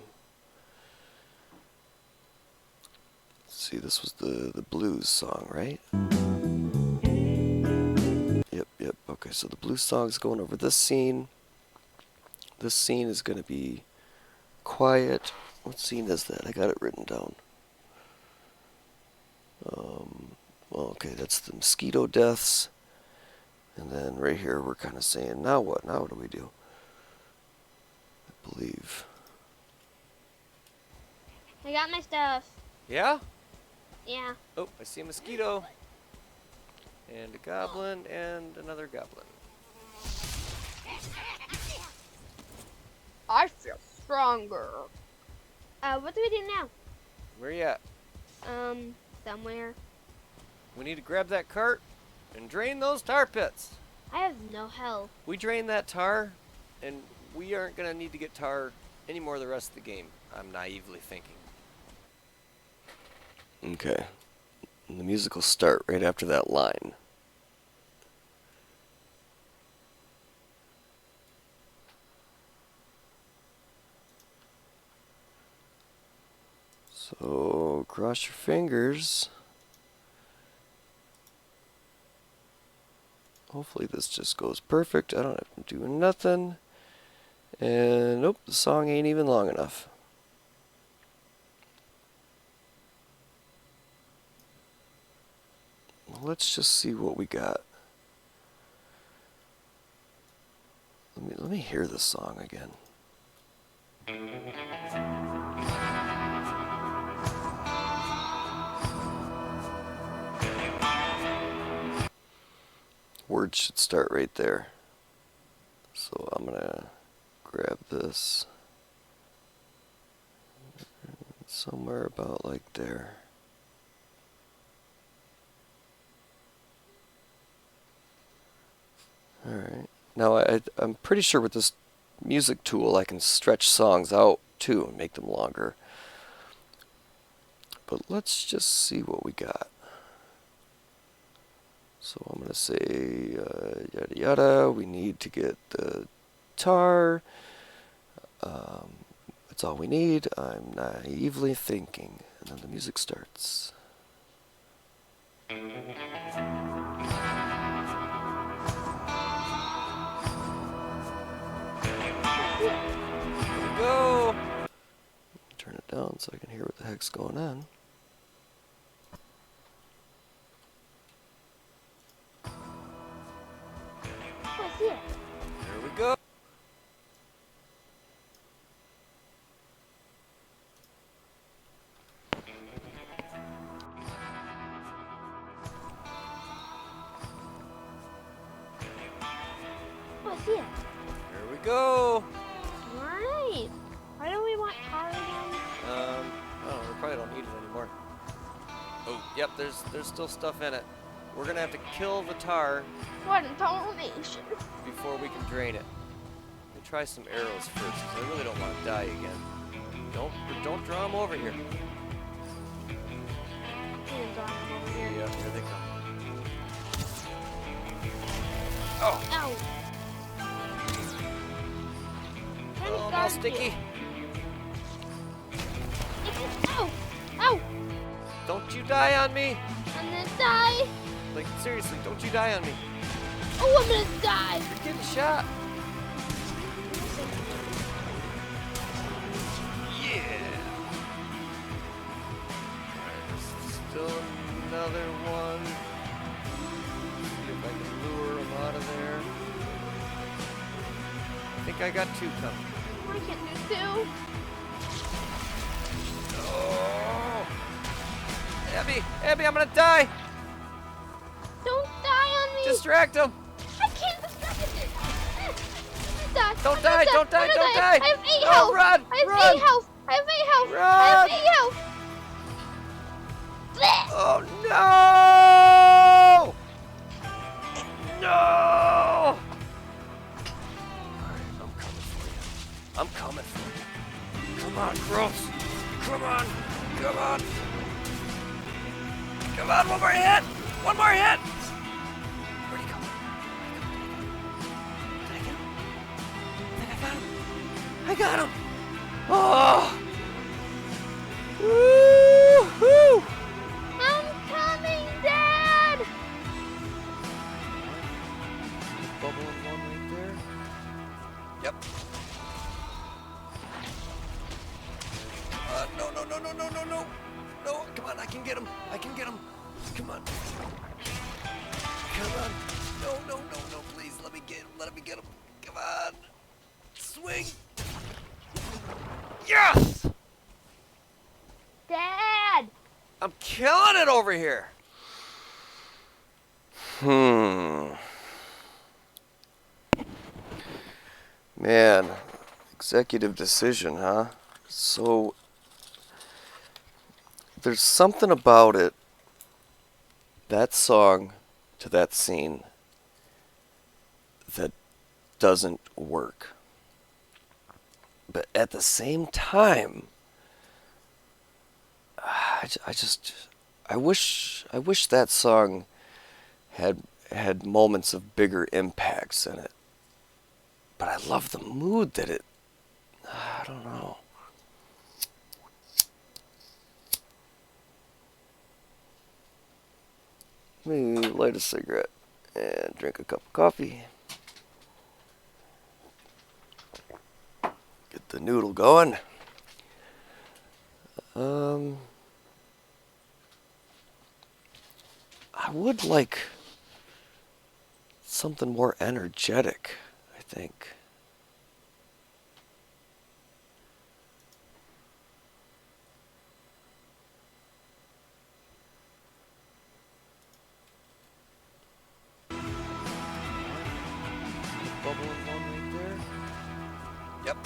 see, this was the blues song, right? Yep, okay, so the blues song's going over this scene. This scene is going to be quiet. What scene is that? I got it written down. Well, okay, that's the mosquito deaths. And then right here we're kind of saying, now what? Now what do we do? I believe. I got my stuff. Yeah? Yeah. Oh, I see a mosquito. And a goblin and another goblin. I feel stronger. What do we do now? Where you at? Somewhere. We need to grab that cart and drain those tar pits. I have no health. We drain that tar, and we aren't going to need to get tar anymore the rest of the game. I'm naively thinking. Okay. And the music will start right after that line. So, cross your fingers. Hopefully this just goes perfect. I don't have to do nothing. And nope, the song ain't even long enough. Let's just see what we got. Let me hear this song again. Words should start right there. So I'm gonna grab this somewhere about like there. Alright. Now I'm pretty sure with this music tool I can stretch songs out too and make them longer. But let's just see what we got. So I'm going to say yada yada. We need to get the tar. That's all we need. I'm naively thinking. And then the music starts. Here we go. Turn it down so I can hear what the heck's going on. Here we go. What's here? Here we go. Right. Why don't we want tar again? I don't know, we probably don't need it anymore. Oh, yep, there's still stuff in it. We're gonna have to kill the tar What a donation. before we can drain it. Let me try some arrows first, 'cause I really don't want to die again. Don't draw them over here. Yeah, here they come. Oh! Ow. Oh, I'm all sticky. Ow! Ow! Don't you die on me! I'm gonna die! Like, seriously, don't you die on me. Oh, I'm gonna die! You're getting shot. Yeah! Alright, there's still another one. See if I can lure him out of there. I think I got two coming. I can't do two. Oh! Abby, I'm gonna die! Don't die on me! Distract him! I can't distract him! Don't die! Don't die! Don't die! I have 8 Oh, health! run! I have Run! 8 health! I have 8 health! I Run! have 8 health! Blech! Oh no! No! Alright, I'm coming for you. I'm coming for you. Come on, Gross. Come on. Come on. Come on, one more hit! One more hit! Where'd he go? Did I get him? I think I got him. I got him! Oh! Woo-hoo! I'm coming, Dad! Bubbling one right there. Yep. No, no, no, no, no, no, no. No, come on, I can get him. I can get him. Come on. Come on. No, no, no, no, please. Let me get him. Let me get him. Come on. Swing. Yes! Dad! I'm killing it over here. Man, Executive decision, huh? So there's something about it, that song to that scene, that doesn't work. But at the same time, I wish that song had moments of bigger impacts in it. But I love the mood that it. I don't know. Let me light a cigarette and drink a cup of coffee. Get the noodle going. I would like something more energetic, I think. Bubbling one right there. Yep.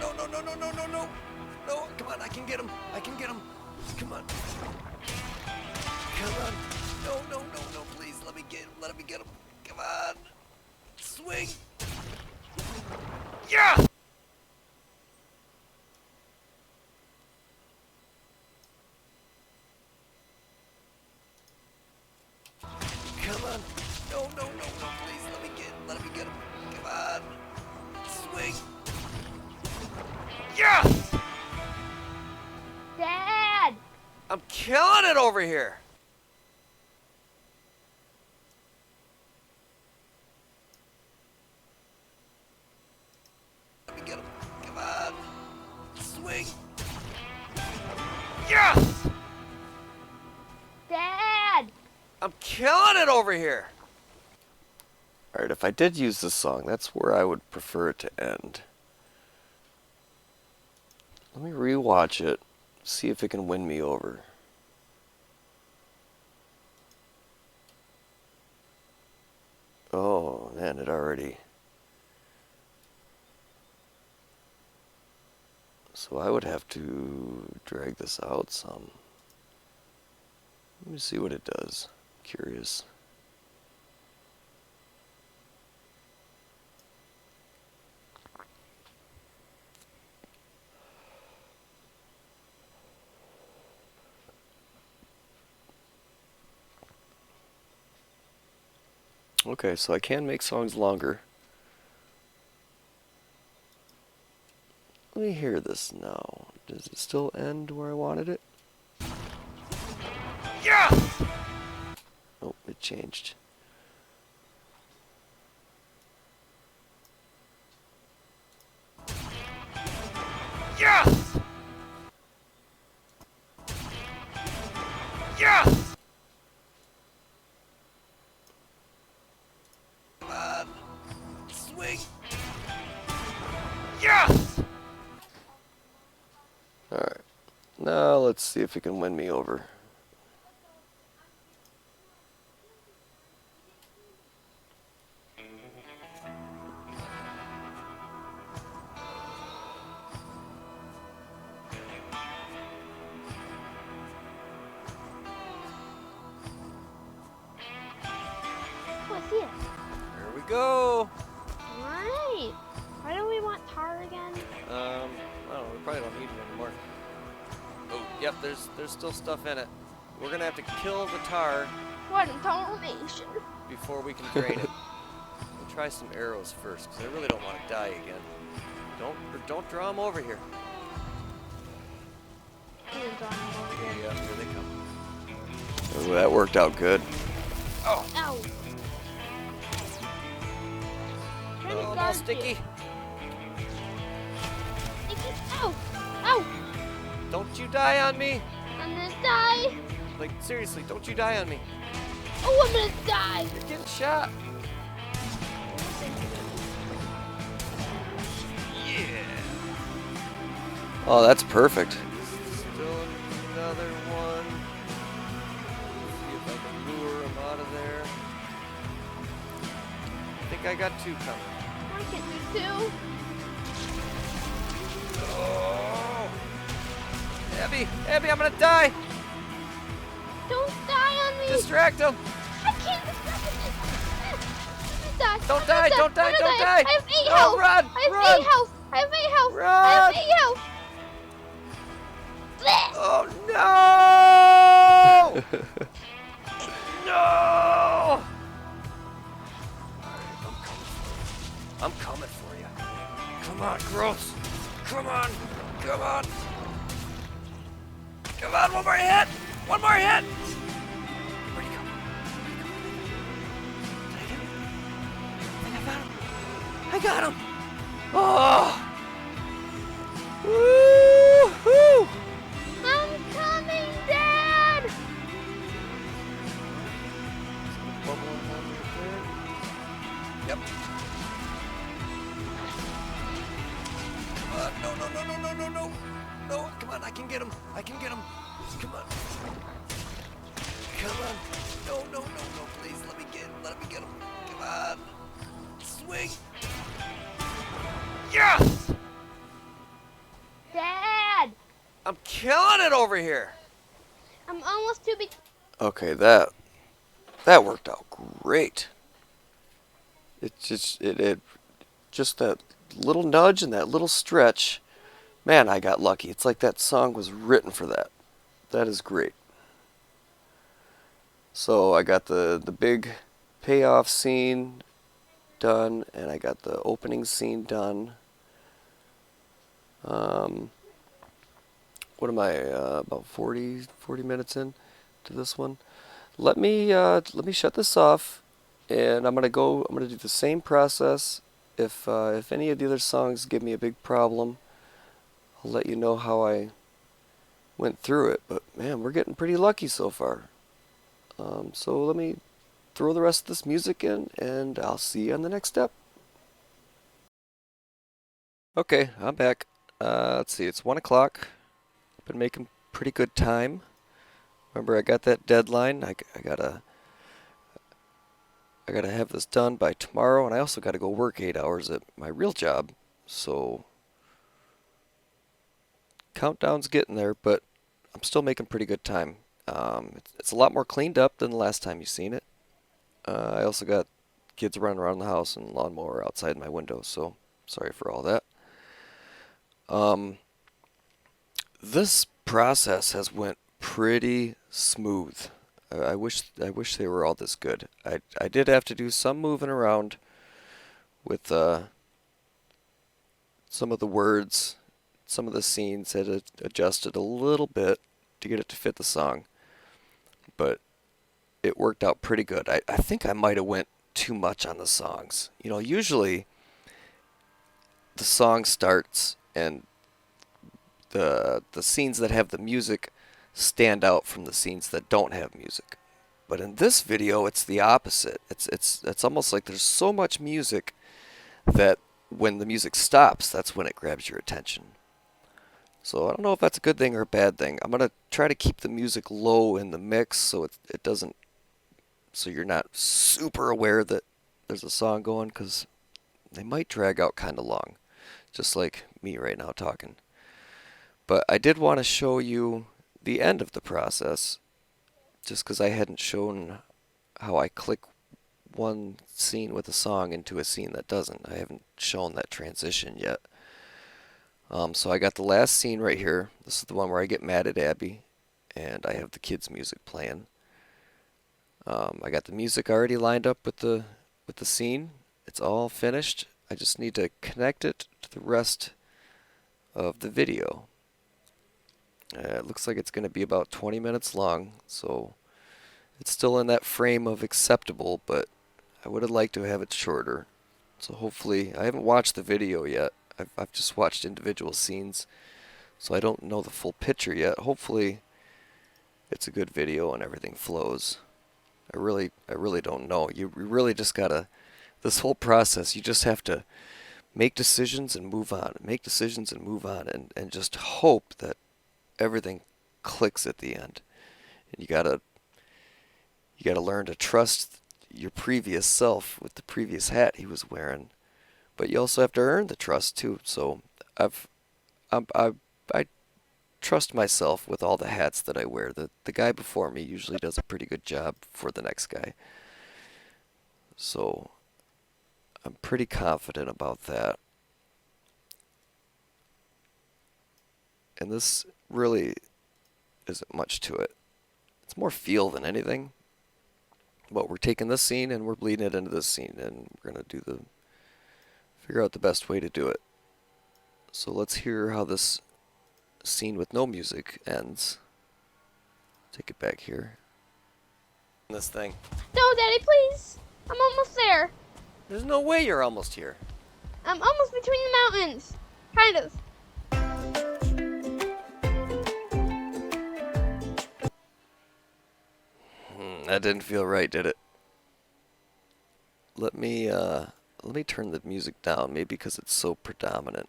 No, no, no, no, no, no, no. No, come on, I can get him. I can get him. Come on. Come on. No, no, no, no, please. Let me get him. Let me get him. Come on. Swing. Yeah! Come on. No, no, no, no, please. Let me get him. Come on. Swing. Yes! Dad! I'm killing it over here. Let me get him. Come on. Swing. Yes! Dad! I'm killing it over here. Alright, if I did use this song, that's where I would prefer it to end. Let me rewatch it, see if it can win me over. Oh, man, it already... So I would have to drag this out some. Let me see what it does. Curious. Okay, so I can make songs longer. Let me hear this now. Does it still end where I wanted it? Yes! Oh, it changed. Yes! Yes! Come on. Swing. Yes! Alright. Now let's see if it can win me over. What's this? Here we go. Right. Why don't we want tar again? I don't know, we probably don't need it anymore. Oh, yep, there's still stuff in it. We're gonna have to kill the tar What a tarnation. before we can drain it. We'll try some arrows first, because I really don't want to die again. Don't draw them over here. Yeah, here they come. Oh, that worked out good. Oh, Ow. Trying to oh no, guard Sticky. you. Sticky. Ow. Ow. Don't you die on me. I'm gonna die. Like, seriously, don't you die on me. Oh, I'm gonna die. You're getting shot. Yeah. Oh, that's perfect. Still another one. See if I can lure him out of there. I think I got two coming. I can do two. Oh! Abby, I'm gonna die! Don't die on me. Distract him! I can't. Don't die! Don't die! Don't die! I have 8 No, health. run! I have Run! 8 health. I have 8 health. Run! I have 8 health. Blech. Oh no! No! I'm coming for you. Come on, gross. Come on. Come on. Come on, one more hit. One more hit. Where'd he go? Did I get him? I think I got him. I got him. Oh. Woo-hoo. I'm coming, Dad. Yep. No, no, no, no, no, no, no. No, come on, I can get him. I can get him. Come on. Come on. No, no, no, no, please. Let me get him. Come on. Swing. Yes! Dad. I'm killing it over here. I'm almost too big. Okay, that worked out great. It just that little nudge and that little stretch. Man, I got lucky. It's like that song was written for that. That is great. So I got the big payoff scene done, and I got the opening scene done. What am I, about 40 minutes in to this one? Let me shut this off, and I'm gonna do the same process. If any of the other songs give me a big problem, I'll let you know how I went through it. But man, we're getting pretty lucky so far. So let me throw the rest of this music in, and I'll see you on the next step. Okay, I'm back. Let's see, it's 1 o'clock. Been making pretty good time. Remember, I got that deadline. I gotta have this done by tomorrow, and I also gotta go work 8 hours at my real job. So countdown's getting there, but I'm still making pretty good time. It's a lot more cleaned up than the last time you seen it. I also got kids running around the house and lawnmower outside my window, so sorry for all that. This process has went pretty smooth. I wish they were all this good. I did have to do some moving around with some of the words, some of the scenes had adjusted a little bit to get it to fit the song, but it worked out pretty good. I think I might have went too much on the songs. You know, usually the song starts and the scenes that have the music stand out from the scenes that don't have music. But in this video, it's the opposite. It's almost like there's so much music that when the music stops, that's when it grabs your attention. So I don't know if that's a good thing or a bad thing. I'm gonna try to keep the music low in the mix so it doesn't, so you're not super aware that there's a song going, because they might drag out kind of long, just like me right now talking. But I did want to show you the end of the process, just because I hadn't shown how I click one scene with a song into a scene that doesn't. I haven't shown that transition yet. So I got the last scene right here. This is the one where I get mad at Abby, and I have the kids' music playing. I got the music already lined up with the scene. It's all finished. I just need to connect it to the rest of the video. It looks like it's going to be about 20 minutes long, so it's still in that frame of acceptable, but I would have liked to have it shorter. So hopefully, I haven't watched the video yet. I've just watched individual scenes, so I don't know the full picture yet. Hopefully, it's a good video and everything flows. I really don't know. You really just gotta, this whole process, you just have to make decisions and move on. Make decisions and move on, and just hope that everything clicks at the end. And you gotta learn to trust your previous self with the previous hat he was wearing. But you also have to earn the trust too. So I've I trust myself with all the hats that I wear. The guy before me usually does a pretty good job for the next guy. So I'm pretty confident about that. And this really isn't much to it. It's more feel than anything. But we're taking this scene and we're bleeding it into this scene, and we're gonna figure out the best way to do it. So let's hear how this scene with no music ends. Take it back here. This thing. No, Daddy, please. I'm almost there. There's no way you're almost here. I'm almost between the mountains. Kind of. That didn't feel right, did it? Let me turn the music down, maybe because it's so predominant.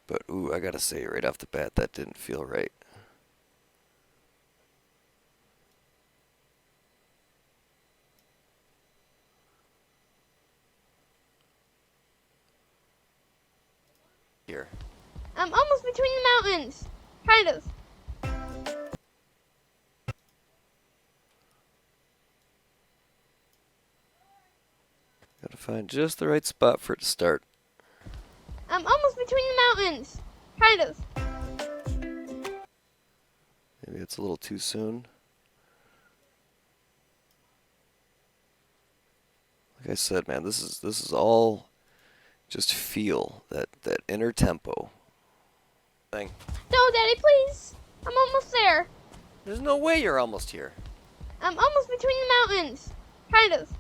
But ooh, I gotta say right off the bat, that didn't feel right. Here. I'm almost between the mountains. Kind of. Gotta find just the right spot for it to start. I'm almost between the mountains. Kind of. Maybe it's a little too soon. Like I said, man, this is all just feel that inner tempo thing. No, Daddy, please. I'm almost there. There's no way you're almost here. I'm almost between the mountains. Kind of.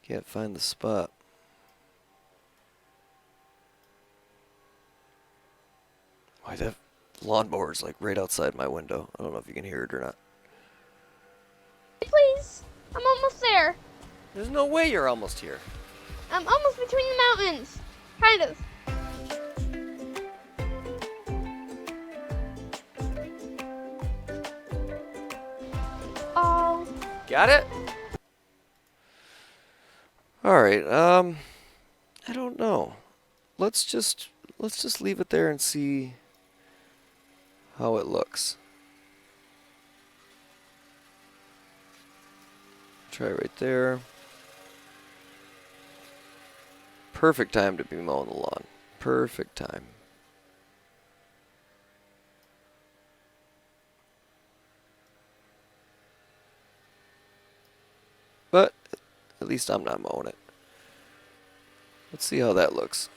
Can't find the spot. Why that lawnmower's like right outside my window. I don't know if you can hear it or not. Please. I'm almost there. There's no way you're almost here. I'm almost between the mountains. Kind of. Oh. Got it? Alright, I don't know. Let's just leave it there and see how it looks. Try right there. Perfect time to be mowing the lawn. Perfect time. But at least I'm not mowing it. Let's see how that looks.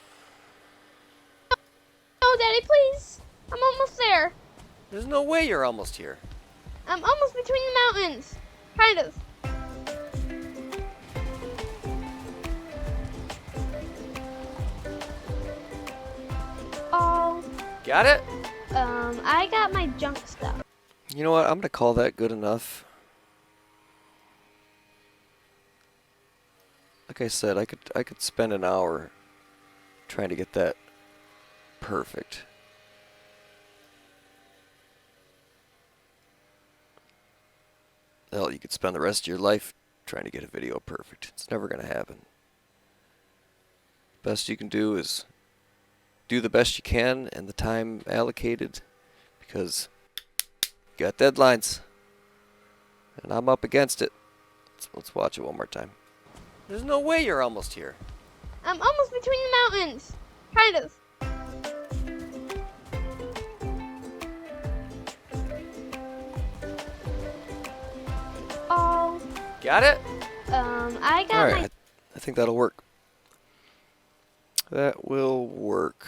No, Daddy, please. I'm almost there. There's no way you're almost here. I'm almost between the mountains. Kind of. Oh. Got it? I got my junk stuff. You know what? I'm gonna call that good enough. Like I said, I could spend an hour trying to get that perfect. Hell, you could spend the rest of your life trying to get a video perfect. It's never gonna happen. Best you can do is do the best you can in the time allocated, because you got deadlines, and I'm up against it. Let's watch it one more time. There's no way you're almost here. I'm almost between the mountains. Kind of. Oh. Got it? I got Alright, my... I think that'll work. That will work.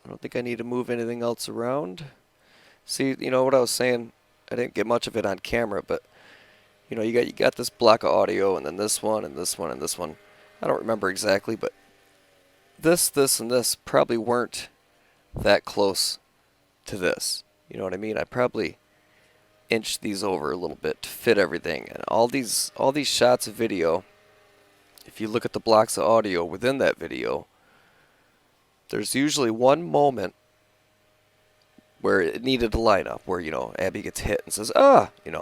I don't think I need to move anything else around. See, you know what I was saying? I didn't get much of it on camera, but you know, you got this block of audio, and then this one, and this one, and this one. I don't remember exactly, but this, and this probably weren't that close to this. You know what I mean? I probably inched these over a little bit to fit everything. And all these shots of video, if you look at the blocks of audio within that video, there's usually one moment where it needed to line up, where, Abby gets hit and says, ah, and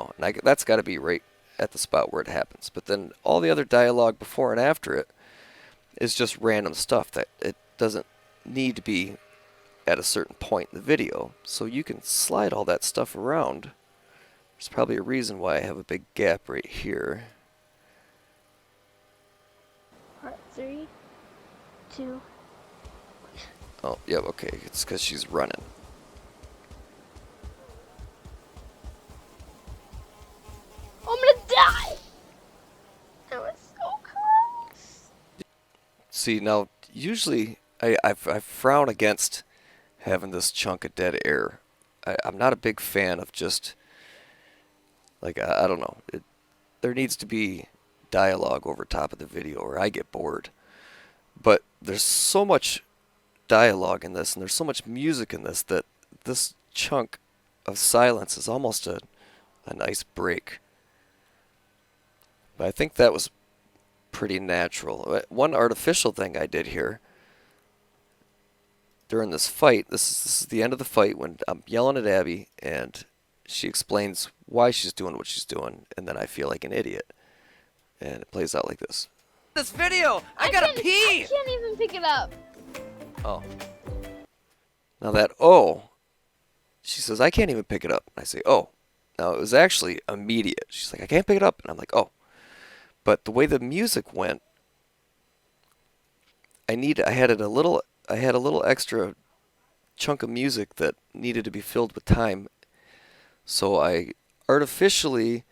that's got to be right at the spot where it happens. But then all the other dialogue before and after it is just random stuff that it doesn't need to be at a certain point in the video. So you can slide all that stuff around. There's probably a reason why I have a big gap right here. Part 3, 2. Oh, yeah, okay. It's because she's running. I'm gonna die! That was so close. See, now, usually I frown against having this chunk of dead air. I'm not a big fan of just, like, I don't know. There needs to be dialogue over top of the video or I get bored. But there's so much dialogue in this and there's so much music in this that this chunk of silence is almost a nice break. But I think that was pretty natural. One artificial thing I did here during this fight, this is the end of the fight when I'm yelling at Abby and she explains why she's doing what she's doing, and then I feel like an idiot. And it plays out like this. This video! I gotta pee! I can't even pick it up. Oh. Now that oh, she says, I can't even pick it up. I say, oh. Now it was actually immediate. She's like, I can't pick it up. And I'm like, oh. But the way the music went, I had a little extra chunk of music that needed to be filled with time. So I artificially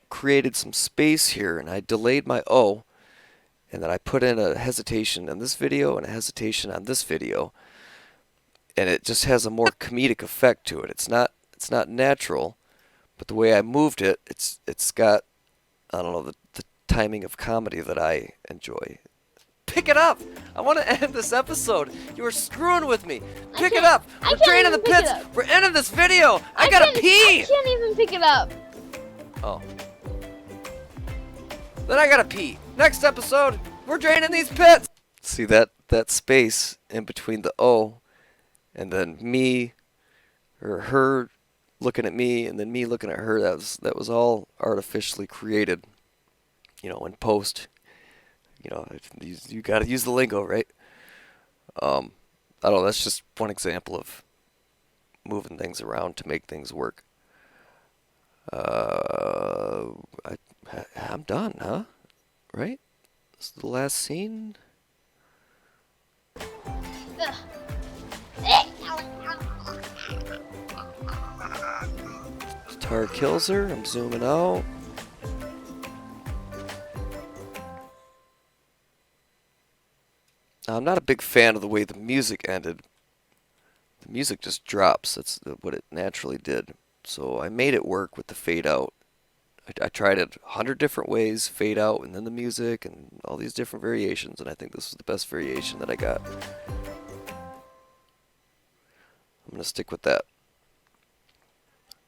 created some space here and I delayed my O, and then I put in a hesitation in this video and a hesitation on this video, and it just has a more comedic effect to it. It's not natural, but the way I moved it, it's got, I don't know, the timing of comedy that I enjoy. Pick it up! I want to end this episode. You were screwing with me. Pick it up! We're draining the pits! We're ending this video! I gotta pee! I can't even pick it up. Oh. Then I gotta pee. Next episode, we're draining these pits! See that space in between the O and then me or her looking at me and then me looking at her, that was all artificially created, in post. You gotta use the lingo, right? I don't know, that's just one example of moving things around to make things work. I'm done, huh? Right? This is the last scene. Tar kills her. I'm zooming out. Now, I'm not a big fan of the way the music ended. The music just drops. That's what it naturally did. So I made it work with the fade out. I tried it 100 different ways, fade out, and then the music, and all these different variations, and I think this is the best variation that I got. I'm going to stick with that.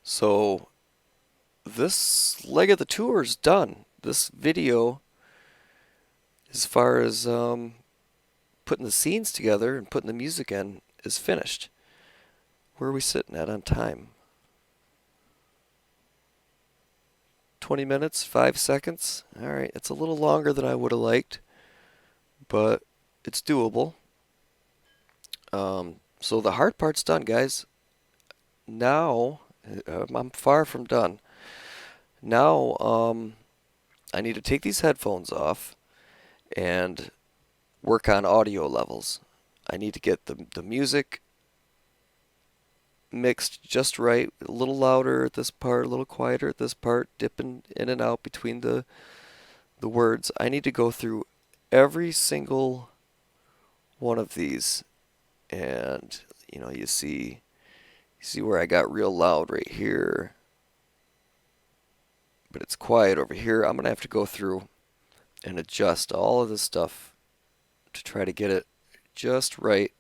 So, this leg of the tour is done. This video, as far as putting the scenes together and putting the music in, is finished. Where are we sitting at on time? 20 minutes, 5 seconds. Alright, it's a little longer than I would have liked, but it's doable. So the hard part's done, guys. Now, I'm far from done. Now, I need to take these headphones off and work on audio levels. I need to get the music mixed just right, a little louder at this part, a little quieter at this part, dipping in and out between the words. I need to go through every single one of these, and you see where I got real loud right here, but it's quiet over here. I'm gonna have to go through and adjust all of this stuff to try to get it just right.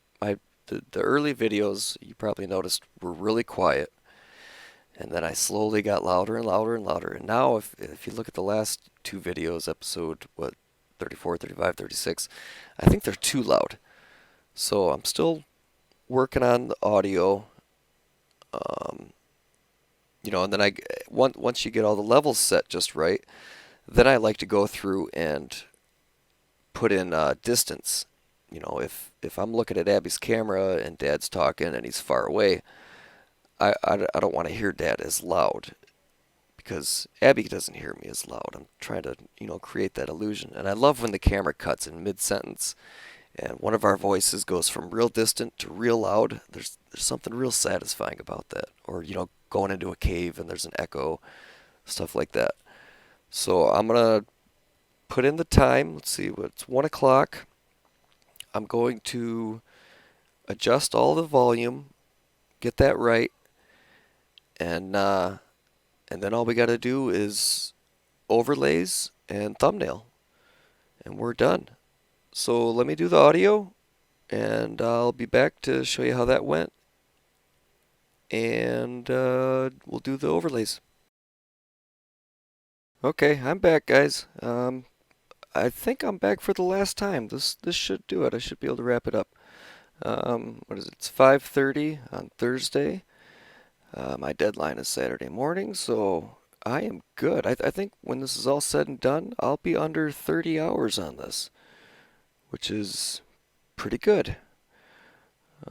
The early videos, you probably noticed, were really quiet, and then I slowly got louder and louder and louder. And now, if you look at the last two videos, episode 34, 35, 36, I think they're too loud. So I'm still working on the audio. Um, and then once you get all the levels set just right, then I like to go through and put in distance. If I'm looking at Abby's camera and Dad's talking and he's far away, I don't want to hear Dad as loud because Abby doesn't hear me as loud. I'm trying to, create that illusion. And I love when the camera cuts in mid-sentence and one of our voices goes from real distant to real loud. There's something real satisfying about that. Or, going into a cave and there's an echo, stuff like that. So I'm gonna put in the time. Let's see, it's 1 o'clock. I'm going to adjust all the volume, get that right, and then all we got to do is overlays and thumbnail, and we're done. So let me do the audio, and I'll be back to show you how that went, and we'll do the overlays. Okay, I'm back, guys. I think I'm back for the last time. This should do it. I should be able to wrap it up. What is it? It's 5:30 on Thursday. My deadline is Saturday morning, so I am good. I think when this is all said and done, I'll be under 30 hours on this, which is pretty good.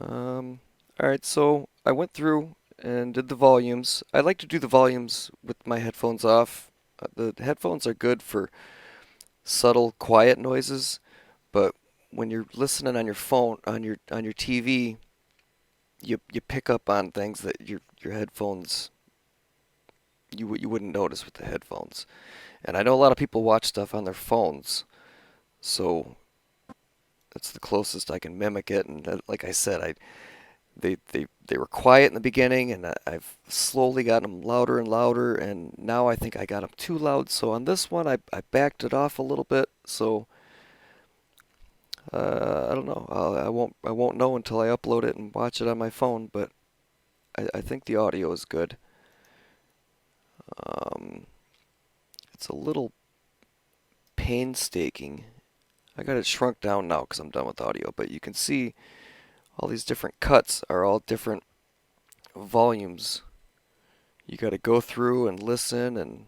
All right, so I went through and did the volumes. I like to do the volumes with my headphones off. The headphones are good for subtle, quiet noises, but when you're listening on your phone, on your TV, you pick up on things that your headphones you wouldn't notice with the headphones. And I know a lot of people watch stuff on their phones, so that's the closest I can mimic it. And like I said, they were quiet in the beginning, and I've slowly gotten them louder and louder, and now I think I got them too loud. So on this one, I backed it off a little bit. So I don't know. I won't know until I upload it and watch it on my phone. But I think the audio is good. Um, it's a little painstaking. I got it shrunk down now because I'm done with audio, but you can see all these different cuts are all different volumes. You got to go through and listen and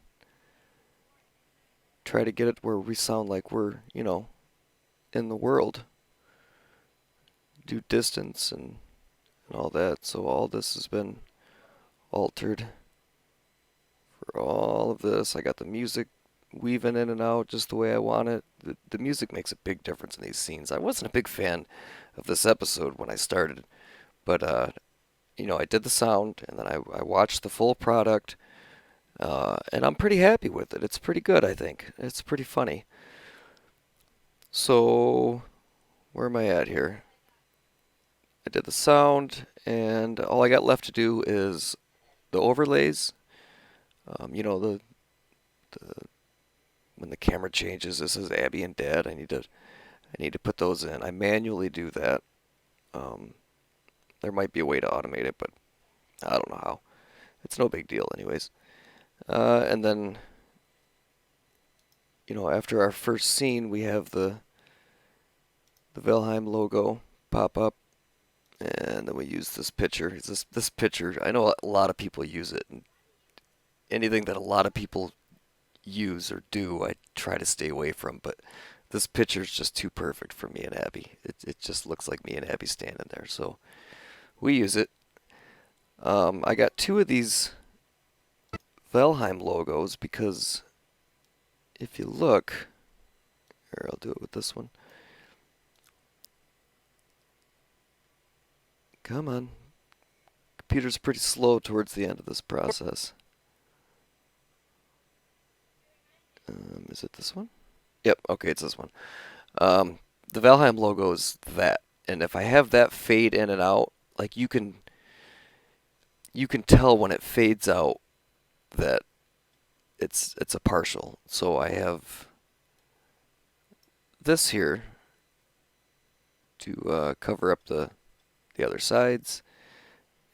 try to get it where we sound like we're, in the world. Do distance and all that. So all this has been altered for all of this. I got the music weaving in and out just the way I want it. The music makes a big difference in these scenes. I wasn't a big fan of this episode when I started, but I did the sound and then I watched the full product, and I'm pretty happy with it. It's pretty good, I think. It's pretty funny. So where am I at here? I did the sound, and all I got left to do is the overlays. The when the camera changes, this is Abby and Dad. I need to put those in. I manually do that. Um, there might be a way to automate it, but I don't know how. It's no big deal, anyways. And then, after our first scene, we have the Valheim logo pop up, and then we use this picture. This picture? I know a lot of people use it, and anything that a lot of people use or do, I try to stay away from. But this picture is just too perfect for me and Abby. It just looks like me and Abby standing there, so we use it. I got two of these Valheim logos because if you look, here I'll do it with this one. Come on. Computer's pretty slow towards the end of this process. Is it this one? Yep, okay, it's this one. The Valheim logo is that, and if I have that fade in and out, like you can tell when it fades out that it's a partial. So I have this here to cover up the other sides,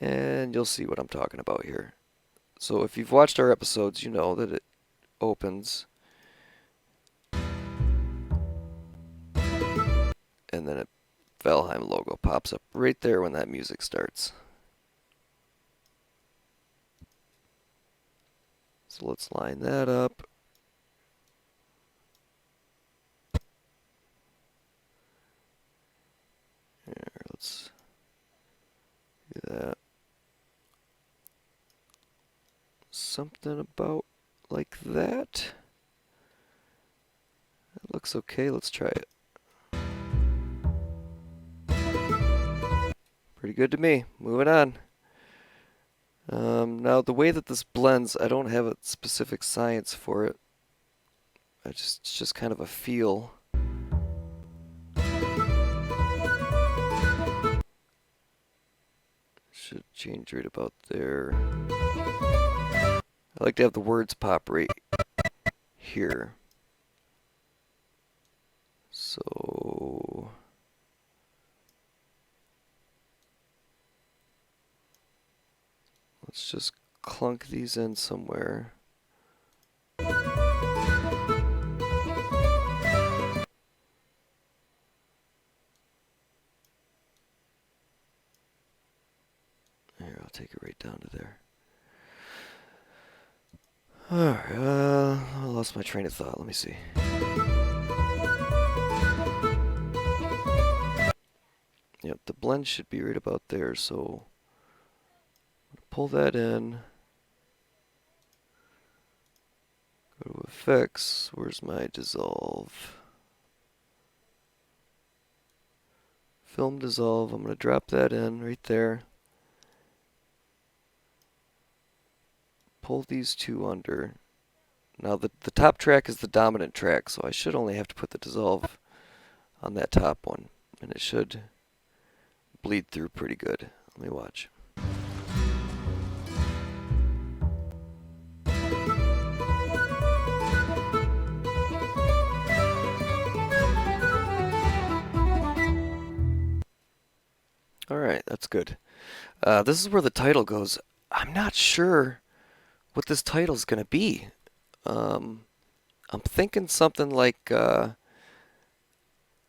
and you'll see what I'm talking about here. So if you've watched our episodes, you know that it opens and then a Valheim logo pops up right there when that music starts. So let's line that up. Here, let's do that. Something about like that. It looks okay. Let's try it. Pretty good to me. Moving on. Now the way that this blends, I don't have a specific science for it. It's just kind of a feel. Should change right about there. I like to have the words pop right here. So let's just clunk these in somewhere. Here, I'll take it right down to there. Alright, I lost my train of thought. Let me see. Yep, the blend should be right about there, so pull that in. Go to effects. Where's my dissolve? Film dissolve. I'm going to drop that in right there. Pull these two under. Now the top track is the dominant track, so I should only have to put the dissolve on that top one, and it should bleed through pretty good. Let me watch. Alright, that's good. This is where the title goes. I'm not sure what this title's going to be. I'm thinking something like a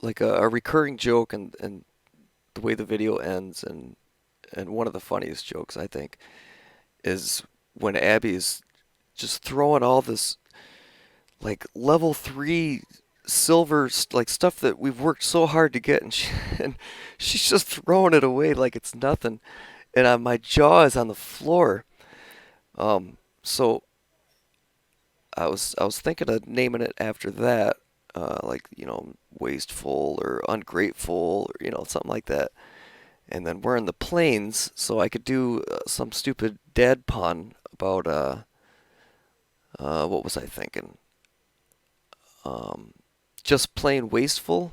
recurring joke, and the way the video ends, and one of the funniest jokes I think is when Abby is just throwing all this like level 3 silver like stuff that we've worked so hard to get, and she's just throwing it away like it's nothing, and my jaw is on the floor. So I was thinking of naming it after that, like, wasteful or ungrateful, or something like that. And then we're in the plains, so I could do some stupid dad pun about what was I thinking? Just plain wasteful,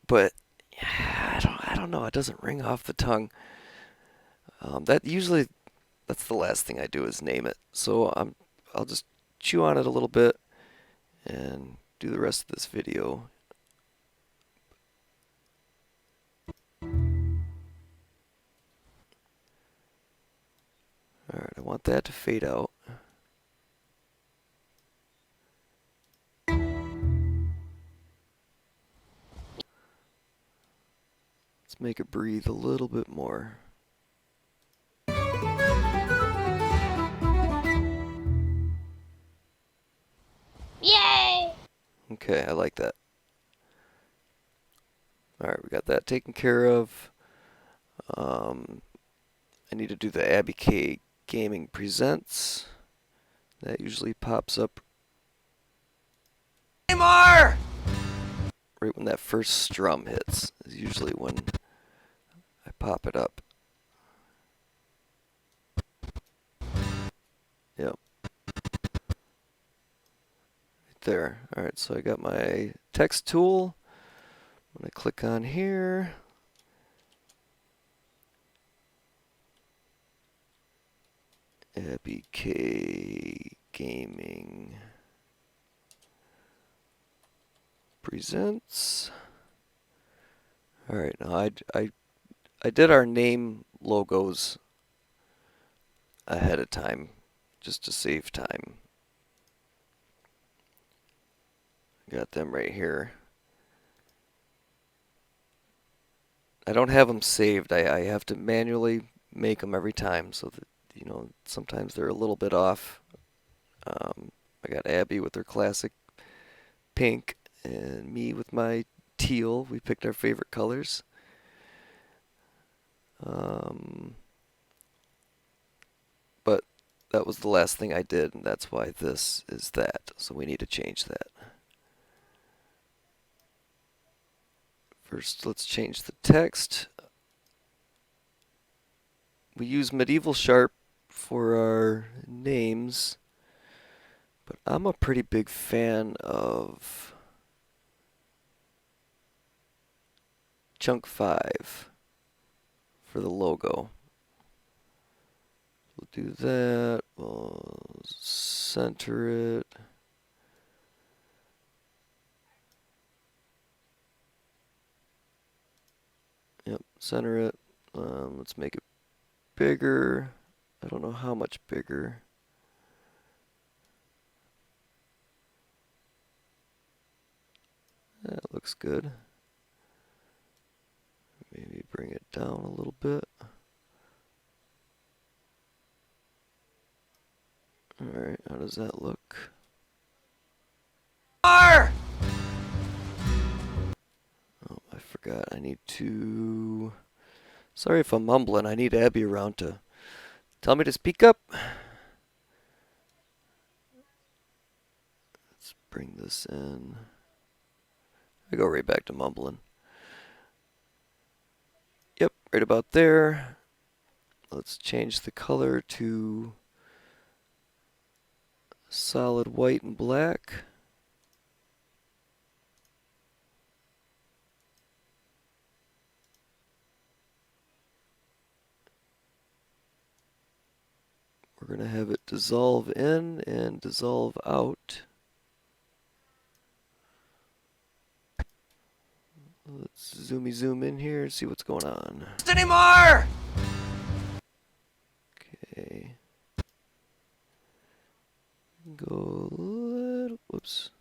but yeah, I don't know. It doesn't ring off the tongue. That's the last thing I do is name it. So I'll just chew on it a little bit and do the rest of this video. Alright, I want that to fade out. Let's make it breathe a little bit more. Yay! Okay, I like that. Alright, we got that taken care of. I need to do the Abby K Gaming Presents. That usually pops up right when that first strum hits, is usually when I pop it up. Yep. Right there. Alright, so I got my text tool. I'm going to click on here. Abby K Gaming Presents. Alright, now I did our name logos ahead of time just to save time. Got them right here. I don't have them saved. I have to manually make them every time so that you know, sometimes they're a little bit off. I got Abby with her classic pink and me with my teal. We picked our favorite colors. Um, but that was the last thing I did, and that's why this is that. So we need to change that. First, let's change the text. We use medieval sharp for our names, but I'm a pretty big fan of chunk 5 for the logo. We'll do that. We'll center it. Yep, center it. Let's make it bigger. I don't know how much bigger. That looks good. Maybe bring it down a little bit. Alright, how does that look? Oh, I forgot. I need to... Sorry if I'm mumbling. I need Abby around to tell me to speak up. Let's bring this in. I go right back to mumbling. Yep, right about there. Let's change the color to solid white and black. We're going to have it dissolve in and dissolve out. Let's zoom in here and see what's going on. Anymore! Okay. Go a little, whoops.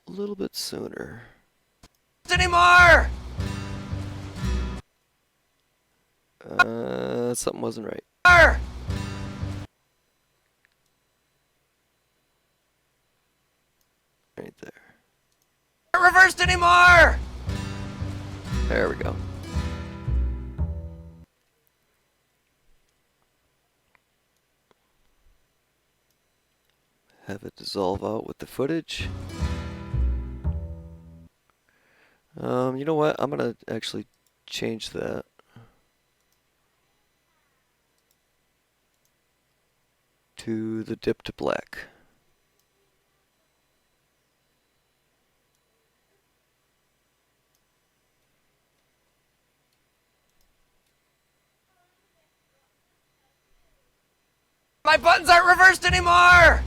A little bit sooner. Anymore! Something wasn't right. Right there. Not reversed anymore! There we go. Have it dissolve out with the footage. You know what? I'm gonna actually change that. To the dip to black. My buttons aren't reversed anymore!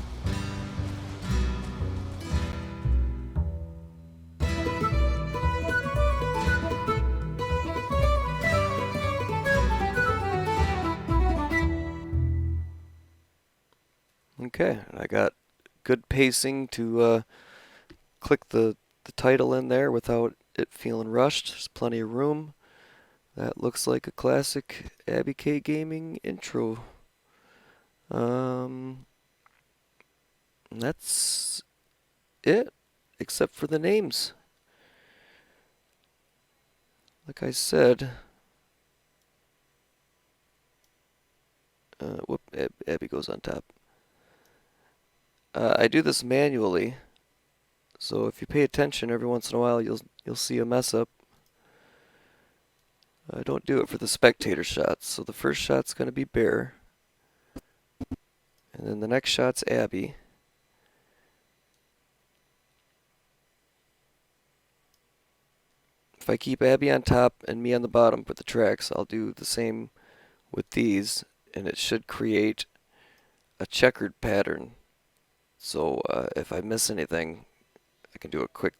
Okay, I got good pacing to click the title in there without it feeling rushed. There's plenty of room. That looks like a classic Abby K Gaming intro. That's it, except for the names. Like I said, whoop, Abby goes on top. I do this manually, so if you pay attention every once in a while, you'll see a mess up. I don't do it for the spectator shots. So the first shot's going to be Bear, and then the next shot's Abby. If I keep Abby on top and me on the bottom for the tracks, I'll do the same with these, and it should create a checkered pattern. So if I miss anything, I can do a quick,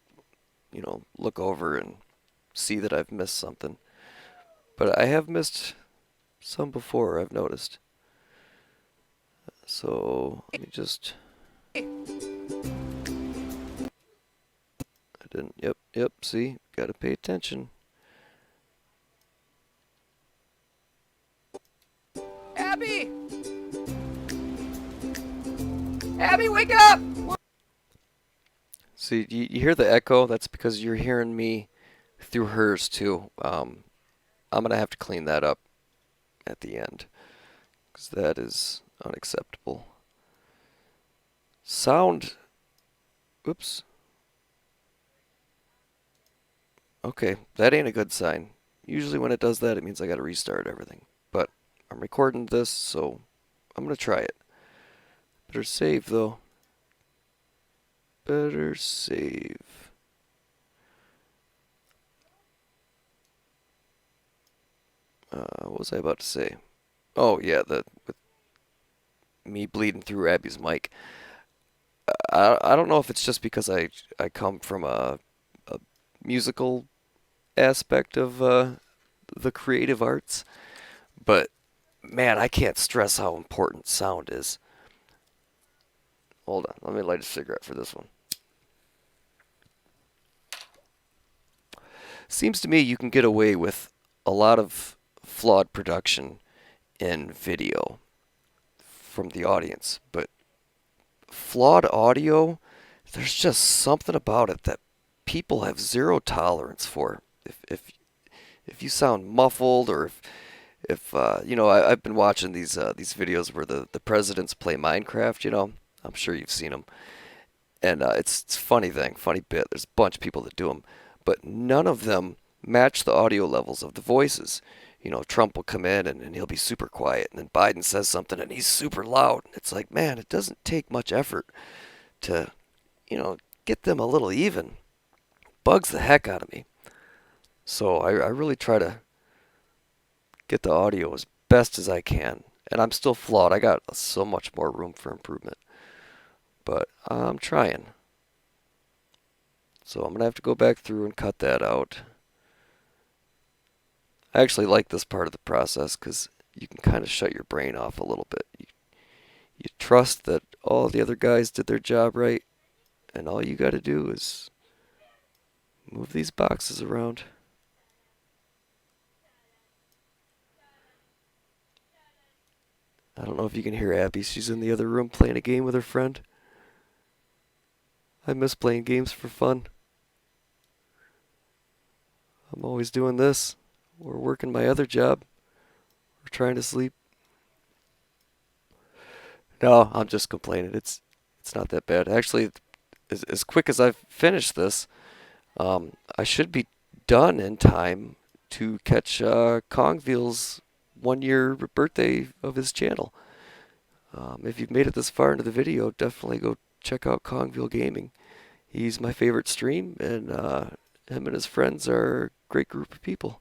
look over and see that I've missed something. But I have missed some before, I've noticed. So let me just... I didn't... Yep, see? Gotta pay attention. Abby, wake up! See, you hear the echo? That's because you're hearing me through hers too. I'm gonna have to clean that up at the end because that is unacceptable. Sound. Oops. Okay, that ain't a good sign. Usually when it does that, it means I gotta restart everything. But I'm recording this, so I'm gonna try it. Better save though. Better save. What was I about to say? Oh yeah, the with me bleeding through Abby's mic. I don't know if it's just because I come from a musical aspect of the creative arts, but man, I can't stress how important sound is. Hold on, let me light a cigarette for this one. Seems to me you can get away with a lot of flawed production in video from the audience, but flawed audio, there's just something about it that people have zero tolerance for. If you sound muffled or if I've been watching these videos where the presidents play Minecraft. I'm sure you've seen them, and it's a funny bit. There's a bunch of people that do them, but none of them match the audio levels of the voices. Trump will come in and he'll be super quiet, and then Biden says something and he's super loud. It's like, man, it doesn't take much effort to, get them a little even. Bugs the heck out of me. So I really try to get the audio as best as I can. And I'm still flawed. I got so much more room for improvement. But I'm trying. So I'm going to have to go back through and cut that out. I actually like this part of the process because you can kind of shut your brain off a little bit. You trust that all the other guys did their job right, and all you got to do is move these boxes around. I don't know if you can hear Abby. She's in the other room playing a game with her friend. I miss playing games for fun. I'm always doing this. Or working my other job. Or trying to sleep. No, I'm just complaining. It's not that bad. Actually, as quick as I've finished this, I should be done in time to catch Kongville's 1 year birthday of his channel. If you've made it this far into the video, definitely go check out Kongville Gaming. He's my favorite stream, and him and his friends are a great group of people.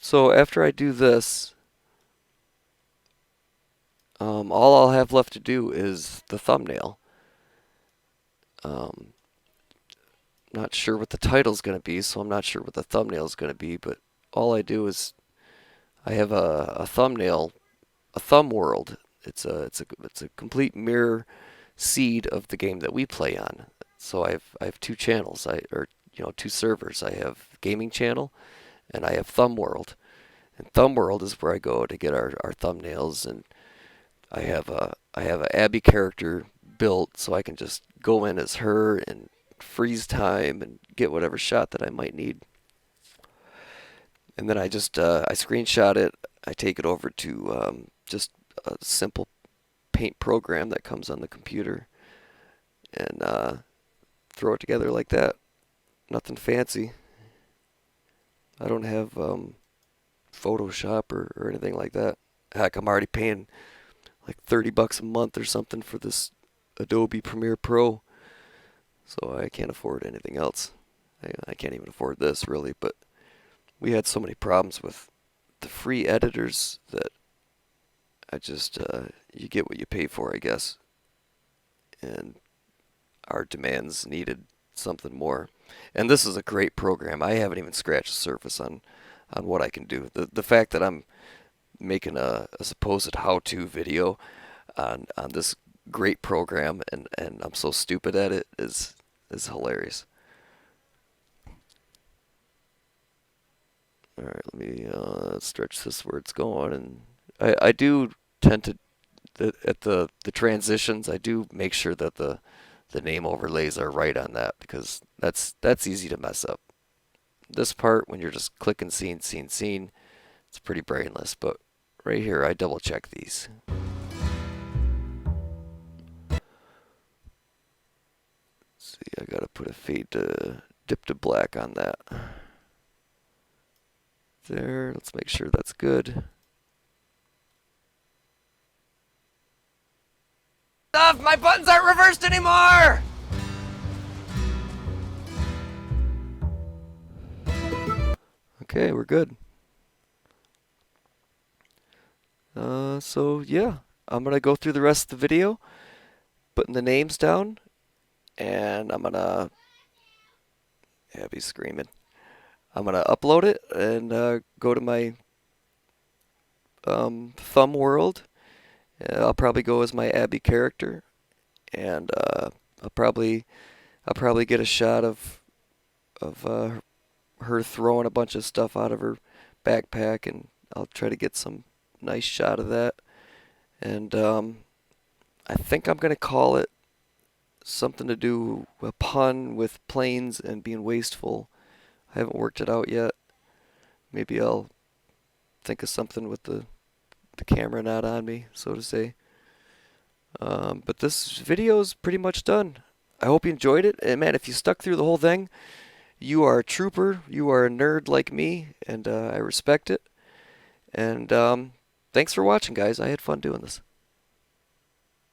So after I do this, all I'll have left to do is the thumbnail. Um, not sure what the title's going to be, so I'm not sure what the thumbnail's going to be, but all I do is I have a thumbnail, a thumb world. It's a complete mirror seed of the game that we play on. So I have two channels, two servers. I have gaming channel and I have thumb world. And thumb world is where I go to get our thumbnails, and I have a Abby character built so I can just go in as her and freeze time and get whatever shot that I might need. And then I just I screenshot it. I take it over to just a simple paint program that comes on the computer, and throw it together like that. Nothing fancy. I don't have Photoshop or anything like that. Heck, I'm already paying like $30 a month or something for this Adobe Premiere Pro, so I can't afford anything else. I can't even afford this really, but we had so many problems with the free editors that I just you get what you pay for, I guess. And our demands needed something more. And this is a great program. I haven't even scratched the surface on what I can do. The fact that I'm making a supposed how-to video on this great program and I'm so stupid at it is hilarious. All right, let me stretch this where it's going, and I do tend to at the transitions. I do make sure that the name overlays are right on that because that's easy to mess up. This part when you're just clicking scene, it's pretty brainless. But right here, I double check these. See, I gotta put a fade to dip to black on that. There, let's make sure that's good. Stuff, my buttons aren't reversed anymore! Okay, we're good. So yeah, I'm gonna go through the rest of the video, putting the names down, and I'm gonna, Abby's screaming. I'm gonna upload it and go to my thumb world. I'll probably go as my Abby character, and I'll probably get a shot of her throwing a bunch of stuff out of her backpack, and I'll try to get some nice shot of that. And I think I'm gonna call it something to do a pun with planes and being wasteful. I haven't worked it out yet. Maybe I'll think of something with the camera not on me, so to say. But this video is pretty much done. I hope you enjoyed it. And man, if you stuck through the whole thing, you are a trooper. You are a nerd like me, and I respect it. And thanks for watching, guys. I had fun doing this.